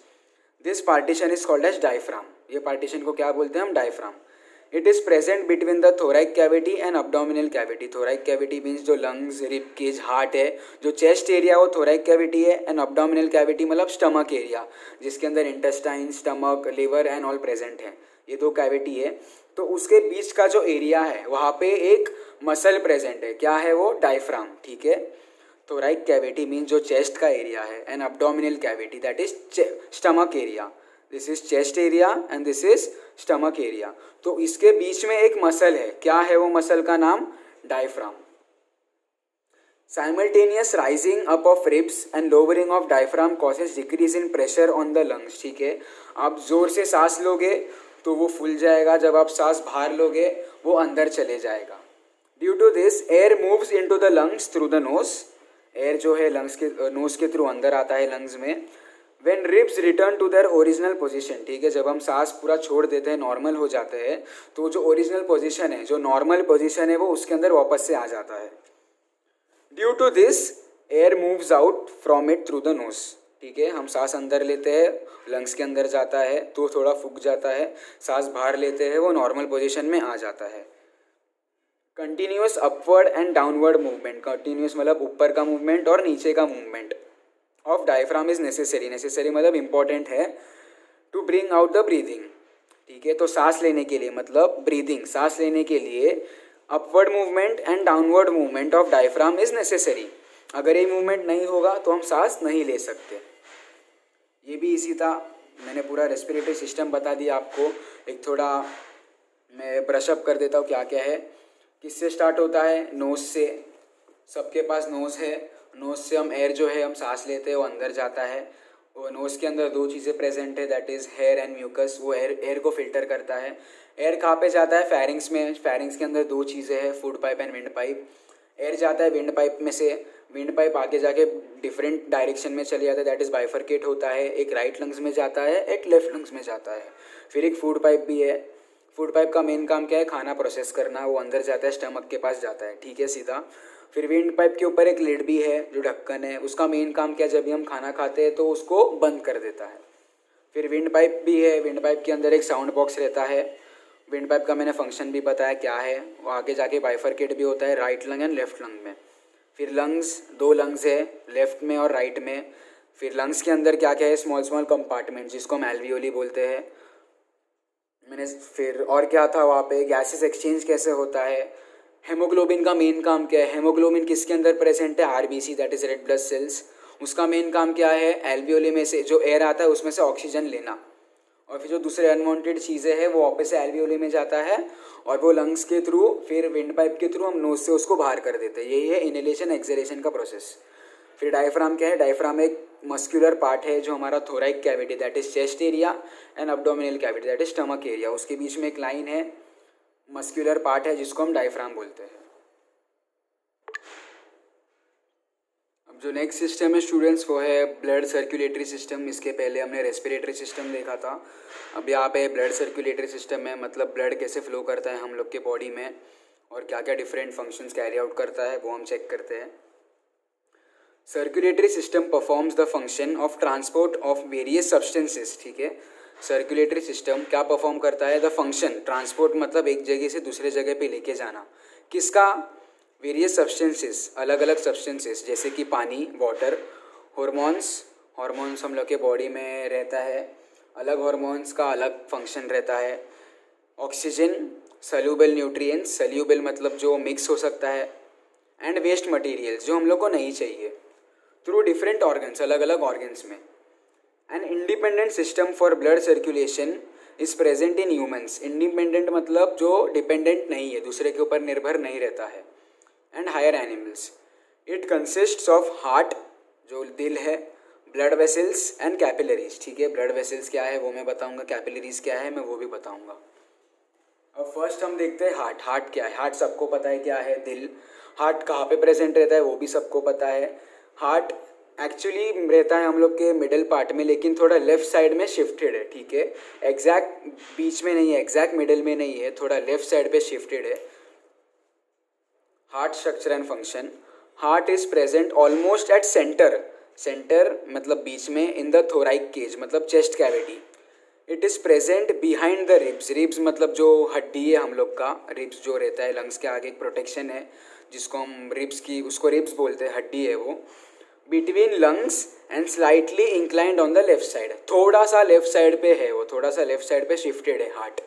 S1: This partition is called as diaphragm. ये पार्टीशन को क्या बोलते हैं हम? Diaphragm. It is present between the thoracic cavity and abdominal cavity. Thoracic cavity means जो लंग्स, रिब केज, हार्ट है। जो चेस्ट एरिया वो थोराइक कैविटी है, एंड अब्डोमिनल कैविटी मतलब स्टमक एरिया, जिसके अंदर intestine, stomach, liver and all present है। ये दो कैविटी है। तो उसके बीच का जो एरिया है वहाँ पे एक मसल प्रेजेंट है। क्या है वो? डायफ्राम। ठीक है। थोराइक कैविटी मीन्स जो चेस्ट का एरिया है, and abdominal cavity that is stomach area. This is chest area and this is stomach area. तो इसके बीच में एक मसल है। क्या है वो मसल का नाम? Diaphragm. Simultaneous rising up of ribs and lowering of diaphragm causes decrease in pressure on the lungs. ठीक है, आप जोर से सांस लोगे तो वो फूल जाएगा, जब आप सांस बाहर लोगे वो अंदर चले जाएगा। Due to this air moves into the lungs through the nose. Air जो है लंग्स के नोज के थ्रू अंदर आता है लंग्स में। When ribs return to their original position, ठीक है, जब हम सांस पूरा छोड़ देते हैं, नॉर्मल हो जाते हैं, तो जो ओरिजिनल पोजीशन है, जो नॉर्मल पोजीशन है, वो उसके अंदर वापस से आ जाता है। Due to this air moves out from it through the nose. ठीक है, हम सांस अंदर लेते हैं, लंग्स के अंदर जाता है तो थोड़ा फूक जाता है, सांस बाहर लेते हैं वो नॉर्मल पोजीशन में आ जाता है। Continuous upward and downward movement. Continuous मतलब ऊपर का मूवमेंट और नीचे का movement of diaphragm is necessary. Necessary मतलब इंपॉर्टेंट है to bring out the breathing. ठीक है, तो सांस लेने के लिए मतलब ब्रीदिंग, सांस लेने के लिए upward movement and downward movement of diaphragm is necessary. अगर ये मूवमेंट नहीं होगा तो हम सांस नहीं ले सकते। ये भी इजी था, मैंने पूरा रेस्पिरेटरी सिस्टम बता दिया आपको। एक थोड़ा मैं ब्रशअप कर देता हूँ क्या क्या है। किससे स्टार्ट होता है? नोज से। सबके पास नोज़ है। नोज़ से हम एयर जो है हम सांस लेते हैं वो अंदर जाता है। वो नोज़ के अंदर दो चीज़ें प्रेजेंट है, that is hair and mucus. वो एयर को फिल्टर करता है। एयर कहाँ पे जाता है? फेरिंग्स में। फेरिंग्स के अंदर दो चीज़ें हैं, food pipe and wind pipe. Air जाता है विंड पाइप में से, विंड पाइप आगे जाके डिफरेंट डायरेक्शन में चले जाता है, दैट इज़ बाइफरकेट होता है। एक राइट लंग्स में जाता है, एक लेफ्ट लंग्स में जाता है। फिर एक फूड पाइप भी है। फूड पाइप का मेन काम क्या है? खाना प्रोसेस करना। वो अंदर जाता है, स्टमक के पास जाता है। ठीक है, सीधा। फिर विंड पाइप के ऊपर एक लिड भी है जो ढक्कन है, उसका मेन काम क्या है? जब भी हम खाना खाते हैं तो उसको बंद कर देता है। फिर विंड पाइप भी है। विंड पाइप के अंदर एक साउंड बॉक्स रहता है। विंड पाइप का मैंने फंक्शन भी बताया क्या है। वो आगे जाके बाइफरकेट भी होता है right lung and left lung में। फिर लंग्स, दो लंग्स है, लेफ्ट में और राइट में। फिर लंग्स के अंदर क्या क्या है? स्मॉल स्मॉल कंपार्टमेंट जिसको हम एल्वियोली बोलते हैं। मैंने फिर और क्या था वहाँ पे? गैसेस एक्सचेंज कैसे होता है। हेमोग्लोबिन का मेन काम क्या है? हेमोग्लोबिन किसके अंदर प्रेजेंट है? RBC that is red blood cells. उसका मेन काम क्या है? एल्वियोली में से जो एयर आता है उसमें से ऑक्सीजन लेना, और फिर जो दूसरे अनवांटेड चीज़ें हैं वो वापस से एल्वियोली में जाता है, और वो लंग्स के थ्रू फिर विंड पाइप के थ्रू हम नोज से उसको बाहर कर देते हैं। यही है इनहेलेशन एक्सहेलेशन का प्रोसेस। फिर डायफ्राम क्या है? डायफ्राम एक मस्क्यूलर पार्ट है जो हमारा thoracic cavity that is chest area and abdominal cavity that is stomach area, उसके बीच में एक लाइन है, मस्क्यूलर पार्ट है जिसको हम डायफ्राम बोलते हैं। अब जो नेक्स्ट सिस्टम है स्टूडेंट्स वो है ब्लड सर्कुलेटरी सिस्टम। इसके पहले हमने रेस्पिरेटरी सिस्टम देखा था। अब यहाँ पे ब्लड सर्कुलेटरी सिस्टम है, मतलब ब्लड कैसे फ्लो करता है हम लोग के बॉडी में और क्या क्या डिफरेंट फंक्शंस कैरी आउट करता है वो हम चेक करते हैं। Circulatory system performs the function of transport of various substances. ठीक है, सर्कुलेटरी सिस्टम क्या परफॉर्म करता है? द फंक्शन ट्रांसपोर्ट मतलब एक जगह से दूसरे जगह पे लेके जाना। किसका? वेरियस सब्सटेंसेस, अलग अलग सब्सटेंसेस, जैसे कि पानी, वाटर, हॉर्मोन्स, हॉर्मोन्स हम लोग के बॉडी में रहता है, अलग हार्मोन्स का अलग फंक्शन रहता है। ऑक्सीजन, सल्यूबल न्यूट्रिएंट्स, सल्यूबल मतलब जो मिक्स हो सकता है, एंड वेस्ट मटेरियल्स जो हम लोग को नहीं चाहिए, थ्रू डिफरेंट ऑर्गन्स, अलग अलग ऑर्गन्स में। An independent system for blood circulation is present in humans. Independent मतलब जो डिपेंडेंट नहीं है, दूसरे के ऊपर निर्भर नहीं रहता है। And higher animals. It consists of heart जो दिल है, ब्लड वेसल्स एंड कैपिलरीज। ठीक है, ब्लड वेसल्स क्या है वो मैं बताऊंगा, कैपिलरीज क्या है मैं वो भी बताऊंगा। अब फर्स्ट हम देखते हैं हार्ट। हार्ट क्या है? हार्ट सबको पता है क्या है, दिल। हार्ट कहाँ पे प्रेजेंट रहता है वो भी सबको पता है। हार्ट एक्चुअली रहता है हम लोग के मिडल पार्ट में, लेकिन थोड़ा लेफ्ट साइड में शिफ्टेड है। ठीक है, एग्जैक्ट बीच में नहीं है, एग्जैक्ट मिडल में नहीं है, थोड़ा लेफ्ट साइड पे शिफ्टेड है। Heart structure and function. Heart is present almost at centre. Centre मतलब बीच में, इन द थोराइक केज मतलब chest cavity. It is present behind the ribs. Ribs मतलब जो हड्डी है हम लोग का, रिब्स जो रहता है लंग्स के आगे एक प्रोटेक्शन है जिसको हम रिब्स की, उसको रिब्स बोलते हैं, हड्डी है वो। Between lungs and slightly inclined on the left side. थोड़ा सा लेफ्ट साइड पे है वो, थोड़ा सा लेफ्ट साइड पे शिफ्टेड है हार्ट।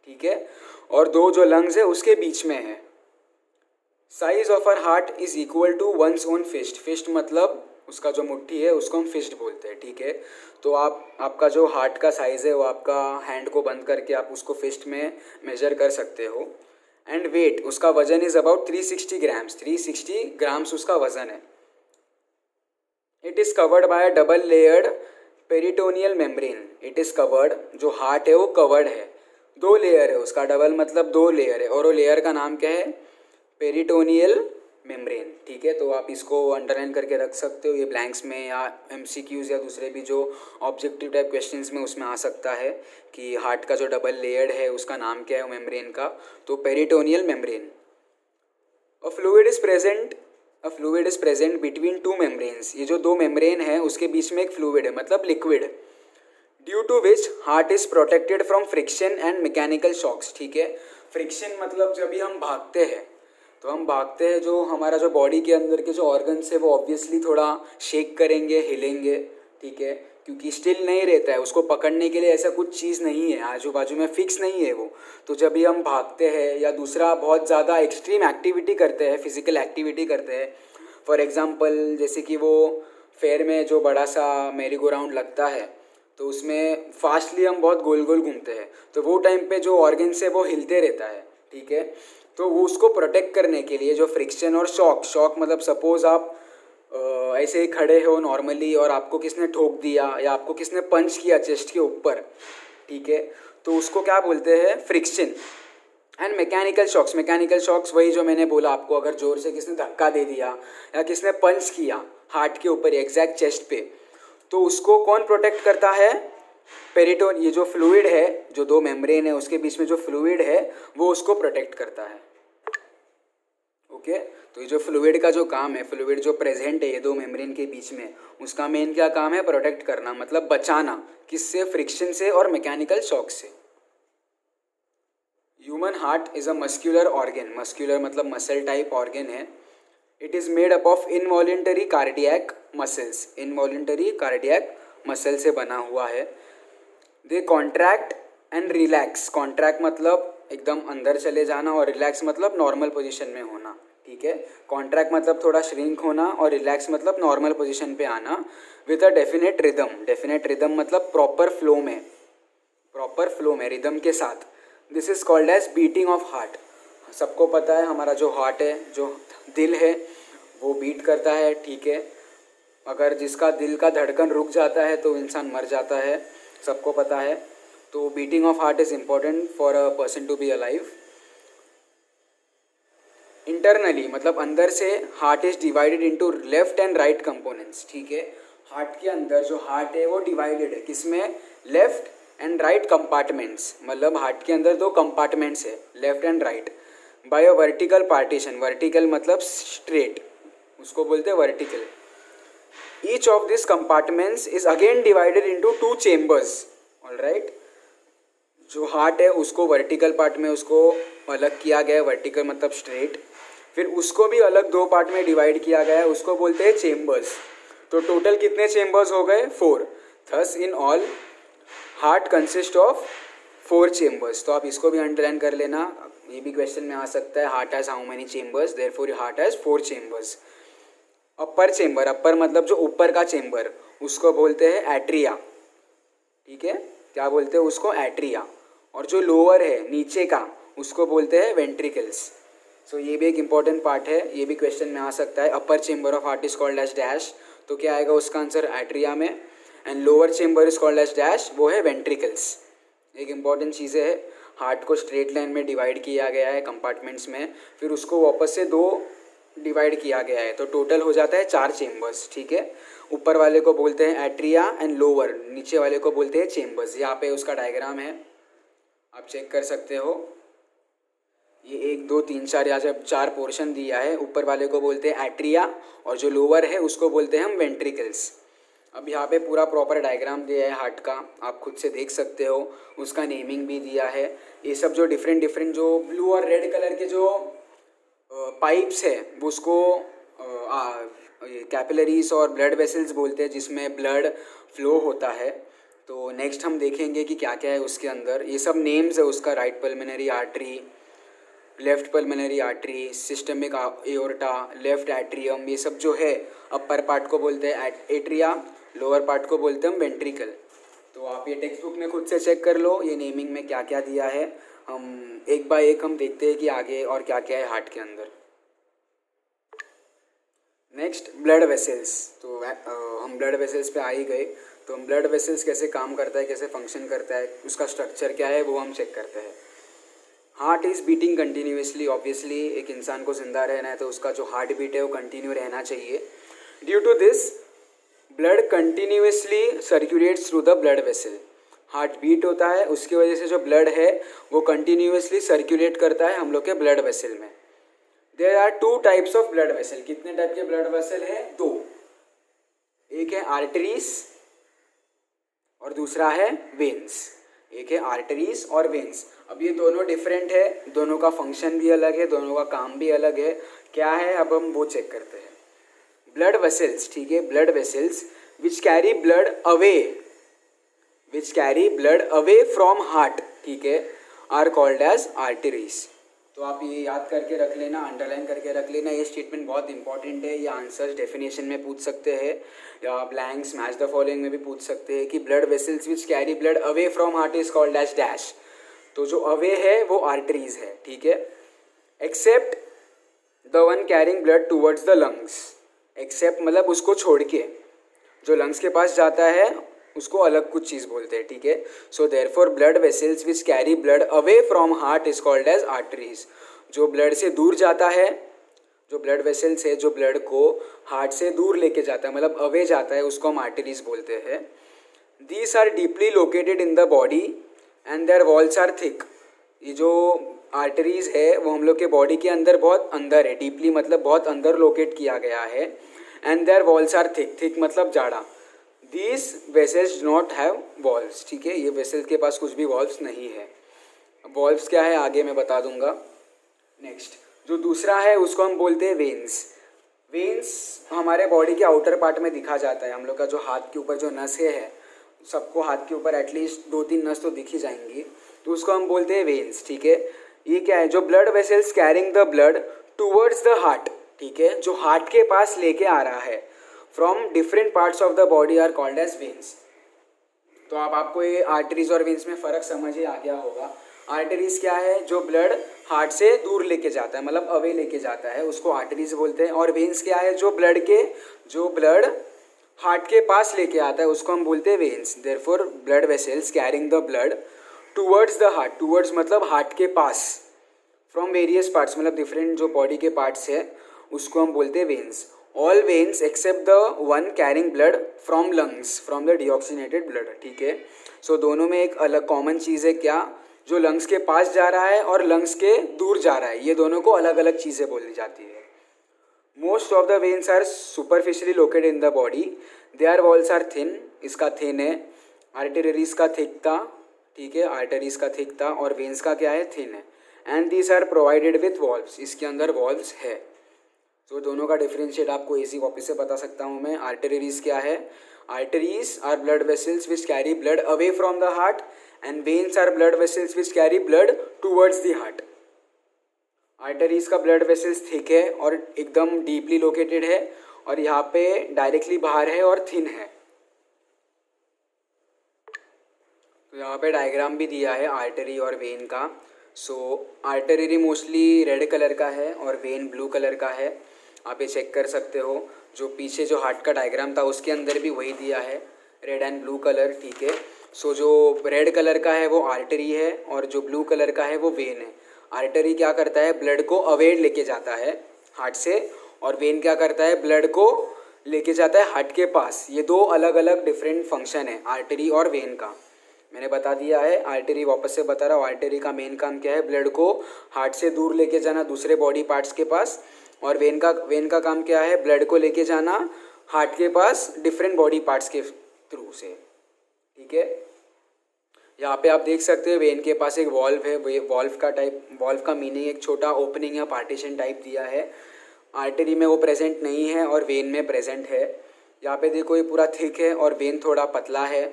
S1: ठीक है, और दो जो लंग्स है उसके बीच में है। Size of our heart is equal to one's own fist. Fist मतलब उसका जो मुट्ठी है उसको हम फिस्ट बोलते हैं। ठीक है, तो आपका जो हार्ट का साइज़ है वो आपका हैंड को बंद करके आप उसको फिस्ट में मेजर कर सकते हो। एंड वेट, उसका वजन इज अबाउट 360 ग्राम्स। 360 ग्राम्स उसका वजन है। It is covered by a double layered peritoneal membrane. It is covered, जो हार्ट है वो कवर्ड है, दो लेयर है उसका, डबल मतलब दो लेयर है, और वो लेयर का नाम क्या है? Peritoneal membrane. ठीक है, तो आप इसको अंडरलाइन करके रख सकते हो, ये ब्लैंक्स में या एमसीक्यूज़ या दूसरे भी जो ऑब्जेक्टिव टाइप क्वेश्चंस में उसमें आ सकता है कि हार्ट का जो डबल लेयर्ड है उसका नाम क्या है मेम्ब्रेन का, तो peritoneal membrane. A fluid is present between two membranes. ये जो दो मेम्ब्रेन है उसके बीच में एक फ्लूइड है मतलब liquid, due to which heart is protected from friction and mechanical shocks. ठीक है, फ्रिक्शन मतलब जब भी हम भागते हैं तो हम भागते हैं, जो हमारा जो बॉडी के अंदर के जो ऑर्गन्स है वो ऑब्वियसली थोड़ा शेक करेंगे, हिलेंगे। ठीक है, क्योंकि स्टिल नहीं रहता है, उसको पकड़ने के लिए ऐसा कुछ चीज़ नहीं है, आजू बाजू में फिक्स नहीं है वो। तो जब भी हम भागते हैं या दूसरा बहुत ज़्यादा एक्सट्रीम एक्टिविटी करते हैं, फिजिकल एक्टिविटी करते हैं, फॉर एग्जांपल जैसे कि वो फेयर में जो बड़ा सा मेरी गो राउंड लगता है तो उसमें फास्टली हम बहुत गोल गोल घूमते हैं, तो वो टाइम पे जो ऑर्गन्स है वो हिलते रहता है। ठीक है, तो वो उसको प्रोटेक्ट करने के लिए जो फ्रिक्शन और शॉक मतलब सपोज आप ऐसे ही खड़े हो नॉर्मली और आपको किसने ठोक दिया या आपको किसने पंच किया चेस्ट के ऊपर। ठीक है, तो उसको क्या बोलते हैं? फ्रिक्शन। एंड मैकेनिकल शॉक्स वही जो मैंने बोला आपको, अगर जोर से किसने धक्का दे दिया या किसने पंच किया हार्ट के ऊपर एग्जैक्ट चेस्ट पे, तो उसको कौन प्रोटेक्ट करता है? पेरिटोन। ये जो फ्लूइड है, जो दो मेम्ब्रेन है उसके बीच में जो फ्लूइड है वो उसको प्रोटेक्ट करता है। ओके, तो ये जो फ्लूइड का जो काम है, फ्लूइड जो प्रेजेंट है ये दो मेम्ब्रेन के बीच में, उसका मेन क्या काम है? प्रोटेक्ट करना, मतलब बचाना। किससे? फ्रिक्शन से और मैकेनिकल शॉक से। Human heart is a muscular organ. Muscular मतलब मसल टाइप ऑर्गन है। It is made up of involuntary cardiac muscles. Involuntary cardiac muscle से बना हुआ है। दे कॉन्ट्रैक्ट एंड रिलैक्स। कॉन्ट्रैक्ट मतलब एकदम अंदर चले जाना और रिलैक्स मतलब नॉर्मल पोजीशन में होना। ठीक है, कॉन्ट्रैक्ट मतलब थोड़ा श्रिंक होना और रिलैक्स मतलब नॉर्मल पोजीशन पे आना with a definite rhythm. Definite rhythm मतलब प्रॉपर फ्लो में रिदम के साथ। This is called as beating of heart. सबको पता है हमारा जो हार्ट है, जो दिल है, वो बीट करता है। ठीक है, अगर जिसका दिल का धड़कन रुक जाता है तो इंसान मर जाता है, सबको पता है। तो beating of heart is important for a person to be alive. Internally मतलब अंदर से heart is divided into left and right components. ठीक है, हार्ट के अंदर जो हार्ट है वो डिवाइडेड है किसमें? Left and right compartments. मतलब हार्ट के अंदर दो कंपार्टमेंट्स है, left and right, by a vertical partition. Vertical मतलब स्ट्रेट, उसको बोलते हैं vertical. Each of this compartments is again divided into two chambers. All right, जो हार्ट है उसको वर्टिकल पार्ट में उसको अलग किया गया है, वर्टिकल मतलब स्ट्रेट, फिर उसको भी अलग दो पार्ट में डिवाइड किया गया है, उसको बोलते हैं चेम्बर्स। तो टोटल कितने चेम्बर्स हो गए? 4। Thus in all heart consist of 4 chambers. तो आप इसको भी अंडरलाइन कर लेना, ये भी क्वेश्चन में आ सकता है। Heart has how many chambers, therefore heart has 4 chambers. Upper chamber, upper मतलब जो ऊपर का चेम्बर, उसको बोलते हैं एट्रिया, ठीक है, क्या बोलते हैं उसको, एट्रिया। और जो लोअर है नीचे का, उसको बोलते हैं वेंट्रिकल्स। सो ये भी एक इंपॉर्टेंट पार्ट है, ये भी क्वेश्चन में आ सकता है। Upper chamber of heart is called as dash, तो क्या आएगा उसका आंसर, एट्रिया में। And lower chamber is called as dash, वो है वेंट्रिकल्स। एक इंपॉर्टेंट चीज़ है, हार्ट को स्ट्रेट लाइन में डिवाइड किया गया है कंपार्टमेंट्स में, फिर उसको वापस से 2 डिवाइड किया गया है, तो टोटल हो जाता है 4 चेम्बर्स, ठीक है। ऊपर वाले को बोलते हैं एट्रिया एंड लोअर, नीचे वाले को बोलते हैं चेम्बर्स। यहाँ पे उसका डायग्राम है, आप चेक कर सकते हो। ये 1 2 3 4 यहाँ से 4 पोर्शन दिया है। ऊपर वाले को बोलते हैं एट्रिया और जो लोअर है उसको बोलते हैं हम वेंट्रिकल्स। अब यहाँ पे पूरा प्रॉपर डायग्राम दिया है हार्ट का, आप खुद से देख सकते हो। उसका नेमिंग भी दिया है। ये सब जो डिफरेंट डिफरेंट जो ब्लू और रेड कलर के जो पाइप्स है, वो उसको कैपिलरीज और ब्लड वेसल्स बोलते हैं, जिसमें ब्लड फ्लो होता है। तो नेक्स्ट हम देखेंगे कि क्या क्या है उसके अंदर। ये सब नेम्स है उसका, right pulmonary artery, left pulmonary artery, systemic aorta, left atrium, ये सब जो है अपर पार्ट को बोलते हैं एट्रिया, लोअर पार्ट को बोलते हैं हम वेंट्रिकल। तो आप ये टेक्स्ट बुक में खुद से चेक कर लो, ये नेमिंग में क्या क्या दिया है। हम एक बाय एक हम देखते हैं कि आगे और क्या क्या है हार्ट के अंदर। Next blood vessels. तो हम ब्लड वेसल्स पे आ ही गए, तो हम ब्लड वेसल्स कैसे काम करता है, कैसे फंक्शन करता है, उसका स्ट्रक्चर क्या है, वो हम चेक करते हैं। Heart is beating continuously, obviously एक इंसान को जिंदा रहना है तो उसका जो हार्ट बीट है वो कंटिन्यू रहना चाहिए। Due to this blood continuously circulates through the blood vessel. Heartbeat होता है, उसकी वजह से जो ब्लड है वो कंटिन्यूसली सर्कुलेट करता है हम लोग के ब्लड वेसल में। There are 2 types of blood vessel. कितने टाइप के ब्लड वेसल है, 2। एक है आर्टरीज और दूसरा है वेन्स। एक है आर्टरीज और वेन्स। अब ये दोनों डिफरेंट है, दोनों का फंक्शन भी अलग है, दोनों का काम भी अलग है। क्या है अब हम वो चेक करते हैं। ब्लड वेसल्स, ठीक है, blood vessels which carry blood away from heart, ठीक है, आर कॉल्ड एज आर्टरीज। तो आप ये याद करके रख लेना, अंडरलाइन करके रख लेना। ये स्टेटमेंट बहुत इंपॉर्टेंट है। ये आंसर्स डेफिनेशन में पूछ सकते हैं या ब्लैंक्स मैच द फॉलोइंग में भी पूछ सकते हैं कि blood vessels which carry blood away from heart is called as dash. तो जो अवे है वो आर्टरीज है, ठीक है। Except the one carrying blood towards the lungs. Except मतलब उसको छोड़ के, जो लंग्स के पास जाता है उसको अलग कुछ चीज़ बोलते हैं, ठीक है। So therefore blood vessels which carry blood away from heart is called as arteries. जो ब्लड से दूर जाता है, जो ब्लड वेसल्स है जो ब्लड को हार्ट से दूर लेके जाता है, मतलब अवे जाता है, उसको हम आर्टरीज बोलते हैं। These are deeply located in the body and their walls are thick. ये जो आर्टरीज है वो हम लोग के बॉडी के अंदर बहुत अंदर है, डीपली मतलब बहुत अंदर लोकेट किया गया है। And their walls are thick, thick मतलब जाड़ा। These vessels do not have valves, ठीक है, ये वेसल्स के पास कुछ भी वॉल्व्स नहीं है। वॉल्व्स क्या है आगे मैं बता दूंगा। नेक्स्ट जो दूसरा है उसको हम बोलते हैं वेन्स। वेन्स हमारे बॉडी के आउटर पार्ट में दिखा जाता है। हम लोग का जो हाथ के ऊपर जो नसें है, सबको हाथ के ऊपर एटलीस्ट 2-3 नस तो दिखी जाएंगी, तो उसको हम बोलते हैं वेन्स, ठीक है। ये क्या है, जो blood vessels carrying the blood towards the heart, ठीक है, जो हार्ट के पास लेके आ रहा है, from different parts of the body are called as veins. तो आपको ये आर्टरीज और वेन्स में फ़र्क समझ ही आ गया होगा। आर्टरीज क्या है, जो ब्लड हार्ट से दूर लेके जाता है, मतलब अवे लेके जाता है, उसको आर्टरीज बोलते हैं। और वेन्स क्या है, जो ब्लड हार्ट के पास लेके आता है, उसको हम बोलते हैं veins. Therefore blood vessels carrying the blood towards the heart, towards मतलब हार्ट के पास, फ्रॉम वेरियस पार्ट्स मतलब डिफरेंट जो बॉडी के पार्ट्स है उसको हम बोलते हैं veins. All veins except the one carrying blood from lungs from the deoxygenated blood, ठीक है। सो दोनों में एक अलग कॉमन चीज़ है, क्या, जो लंग्स के पास जा रहा है और लंग्स के दूर जा रहा है, ये दोनों को अलग अलग चीज़ें बोली जाती है। Most of the veins are superficially located in the body, their walls are thin, इसका थिन है। आर्टरीज का थिक था, ठीक है, आर्टरीज का थिक था, और वेन्स का क्या है, थिन है। And these are provided with valves, इसके अंदर वॉल्व्स है। तो दोनों का डिफरेंशिएट आपको इजी कॉपी से बता सकता हूँ मैं। आर्टरीज क्या है, Arteries are blood vessels which carry blood away from the heart and veins are blood vessels which carry blood towards the heart. Arteries का ब्लड वेसल्स थिक है और एकदम डीपली लोकेटेड है और यहाँ पे डायरेक्टली बाहर है और थिन है. तो यहाँ पे डायग्राम भी दिया है आर्टरी और वेन का. सो आर्टरी मोस्टली रेड कलर का है और वेन ब्लू कलर का है. आप ये चेक कर सकते हो. जो पीछे जो हार्ट का डायग्राम था उसके अंदर भी वही दिया है, रेड एंड ब्लू कलर. ठीक है. सो जो रेड कलर का है वो आर्टरी है और जो ब्लू कलर का है वो वेन है. आर्टरी क्या करता है, ब्लड को अवे लेके जाता है हार्ट से, और वेन क्या करता है, ब्लड को लेके जाता है हार्ट के पास. ये दो अलग अलग डिफरेंट फंक्शन है आर्टरी और वेन का. मैंने बता दिया है. आर्टरी वापस से बता रहा हूँ, आर्टरी का मेन काम क्या है, ब्लड को हार्ट से दूर लेके जाना दूसरे बॉडी पार्ट्स के पास. और वेन का काम क्या है, ब्लड को लेके जाना हार्ट के पास डिफरेंट बॉडी पार्ट्स के थ्रू से. ठीक है. यहाँ पे आप देख सकते हो वेन के पास एक वॉल्व है. वॉल्व का मीनिंग एक छोटा ओपनिंग या पार्टीशन टाइप दिया है. आर्टरी में वो प्रेजेंट नहीं है और वेन में प्रेजेंट है. यहाँ पे देखो ये पूरा थिक है और वेन थोड़ा पतला है,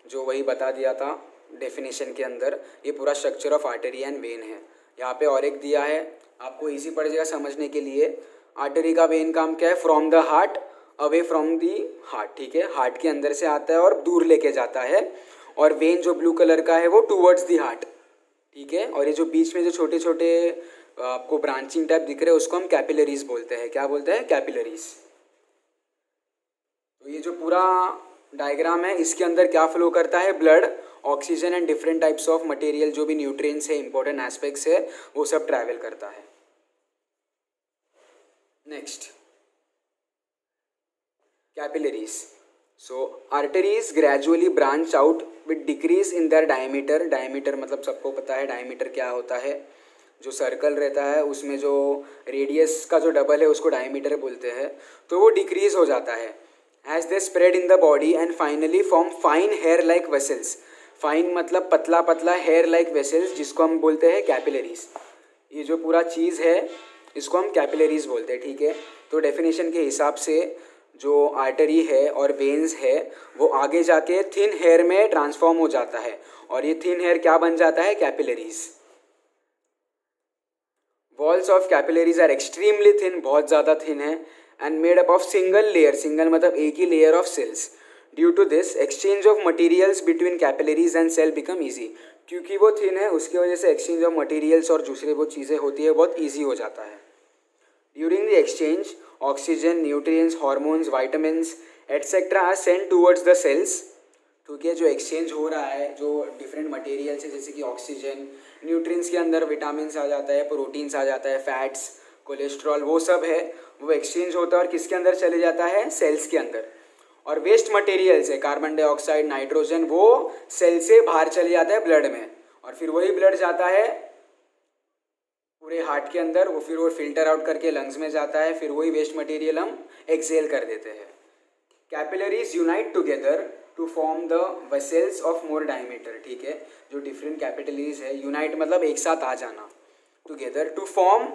S1: जो वही बता दिया था डेफिनेशन के अंदर. ये पूरा structure of artery and when है. यहाँ पे और एक दिया है, आपको इजी पड़ जाएगा समझने के लिए. आर्टरी का वेन काम क्या है, from the heart away from the heart. ठीक है. हार्ट के अंदर से आता है और दूर लेके जाता है. और वेन जो ब्लू कलर का है वो टूवर्ड्स दी हार्ट. ठीक है. और ये जो बीच में जो छोटे छोटे आपको ब्रांचिंग टाइप दिख रहे हैं उसको हम कैपिलरीज बोलते हैं. क्या बोलते हैं, कैपिलरीज. तो ये जो पूरा डायग्राम है इसके अंदर क्या फ्लो करता है, blood, oxygen and different types of material, जो भी न्यूट्रिएंट्स है, इंपॉर्टेंट एस्पेक्ट्स है, वो सब ट्रैवल करता है. Next, capillaries. So arteries gradually branch out with decrease in their diameter. Diameter मतलब सबको पता है डायमीटर क्या होता है. जो सर्कल रहता है उसमें जो रेडियस का जो डबल है उसको डायमीटर बोलते हैं. तो वो डिक्रीज हो जाता है as they spread in the body and finally form fine hair like vessels. fine मतलब पतला पतला hair like vessels, जिसको हम बोलते हैं कैपिलरीज. ये जो पूरा चीज़ है इसको हम कैपिलरीज बोलते हैं. ठीक है. तो डेफिनेशन के हिसाब से जो आर्टरी है और वेन्स है वो आगे जाके थिन हेयर में ट्रांसफॉर्म हो जाता है और ये थिन हेयर क्या बन जाता है, capillaries. Walls of capillaries are extremely thin, बहुत ज़्यादा थिन है, and made up of single layer, single मतलब एक ही layer of cells. Due to this, exchange of materials between capillaries and cell become easy. क्योंकि वो thin है उसकी वजह से exchange of materials और दूसरी वो चीज़ें होती है बहुत easy हो जाता है. During the exchange, oxygen, nutrients, hormones, vitamins, etc. are sent towards the cells. ठीक है. जो एक्सचेंज हो रहा है, जो डिफरेंट मटेरियल्स है जैसे कि ऑक्सीजन, न्यूट्रिएंट्स के अंदर विटामिन्स आ जाता है, प्रोटीन्स आ जाता है, फैट्स, कोलेस्ट्रॉल, वो सब है, वो एक्सचेंज होता है और किसके अंदर चले जाता है, सेल्स के अंदर. और वेस्ट मटेरियल्स है, कार्बन डाइऑक्साइड, नाइट्रोजन, वो सेल से बाहर चले जाता है ब्लड में और फिर वही ब्लड जाता है पूरे हार्ट के अंदर. वो फिर वो फिल्टर आउट करके लंग्स में जाता है. फिर वही वेस्ट मटेरियल हम एक्सहेल कर देते हैं. Capillaries unite together to form the vessels of more diameter. ठीक है. जो डिफरेंट कैपिलरीज है, यूनाइट मतलब एक साथ आ जाना, together to form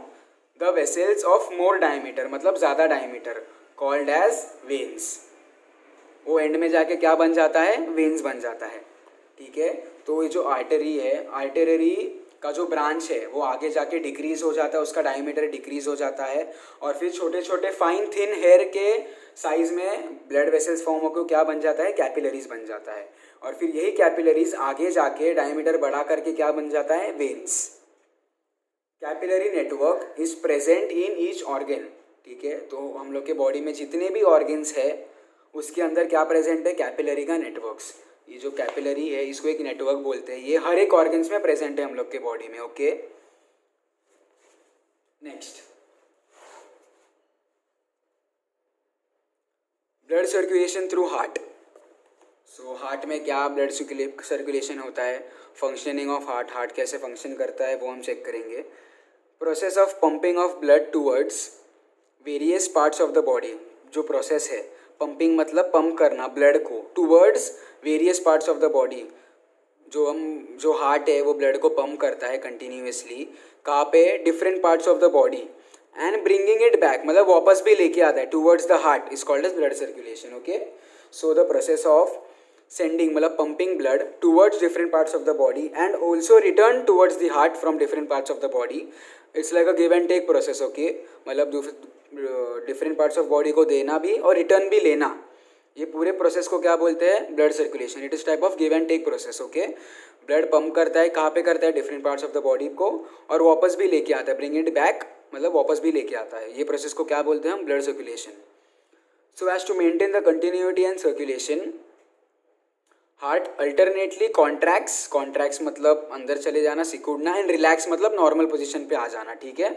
S1: the vessels of more diameter मतलब ज़्यादा डायमीटर, कॉल्ड एज वेन्स. वो एंड में जाके क्या बन जाता है, वेन्स बन जाता है. ठीक है. तो ये जो आर्टरी है, आर्टरी का जो ब्रांच है वो आगे जाके डिक्रीज हो जाता है, उसका डायमीटर डिक्रीज हो जाता है और फिर छोटे छोटे फाइन थिन हेयर के साइज में ब्लड वेसल्स फॉर्म होकर क्या बन जाता है, कैपिलरीज बन जाता है. और फिर यही कैपिलरीज आगे जाके डायमीटर बढ़ा करके क्या बन जाता है, veins. Capillary network is present in each organ. ठीक है. तो हम लोग के बॉडी में जितने भी ऑर्गन्स है उसके अंदर क्या प्रेजेंट है, कैपिलरी का नेटवर्क्स. ये जो कैपिलरी है इसको एक नेटवर्क बोलते हैं. ये हर एक ऑर्गन्स में प्रेजेंट है हम लोग के बॉडी में. Okay. Next, blood circulation through heart. So heart में क्या ब्लड सर्कुलेशन होता है, फंक्शनिंग ऑफ हार्ट, हार्ट कैसे फंक्शन करता है वो हम चेक करेंगे. Process of pumping of blood towards various parts of the body. जो प्रोसेस है, पंपिंग मतलब पंप करना ब्लड को towards various parts of the body. जो हार्ट है वो ब्लड को पंप करता है कंटिन्यूसली. कहाँ पे, different parts of the body. And bringing it back मतलब वापस भी लेके आता है towards the heart is called as blood circulation. Okay. So the process of sending मतलब pumping blood towards different parts of the body and also return towards the heart from different parts of the body. It's like a give and take process. Okay, मतलब डिफरेंट पार्ट्स ऑफ बॉडी को देना भी और रिटर्न भी लेना, ये पूरे प्रोसेस को क्या बोलते हैं? Blood circulation. It is type of give and take process. Okay, blood pump करता है, कहाँ पे करता है? Different parts of the body को, और वापस भी लेके आता है, ब्रिंग इट बैक, मतलब वापस भी लेके आता है. ये प्रोसेस को क्या बोलते हैं हम? Blood circulation. So as to maintain the continuity and circulation, heart alternately contracts मतलब अंदर चले जाना, सिकुड़ना, एंड रिलैक्स मतलब नॉर्मल पोजीशन पे आ जाना. ठीक है,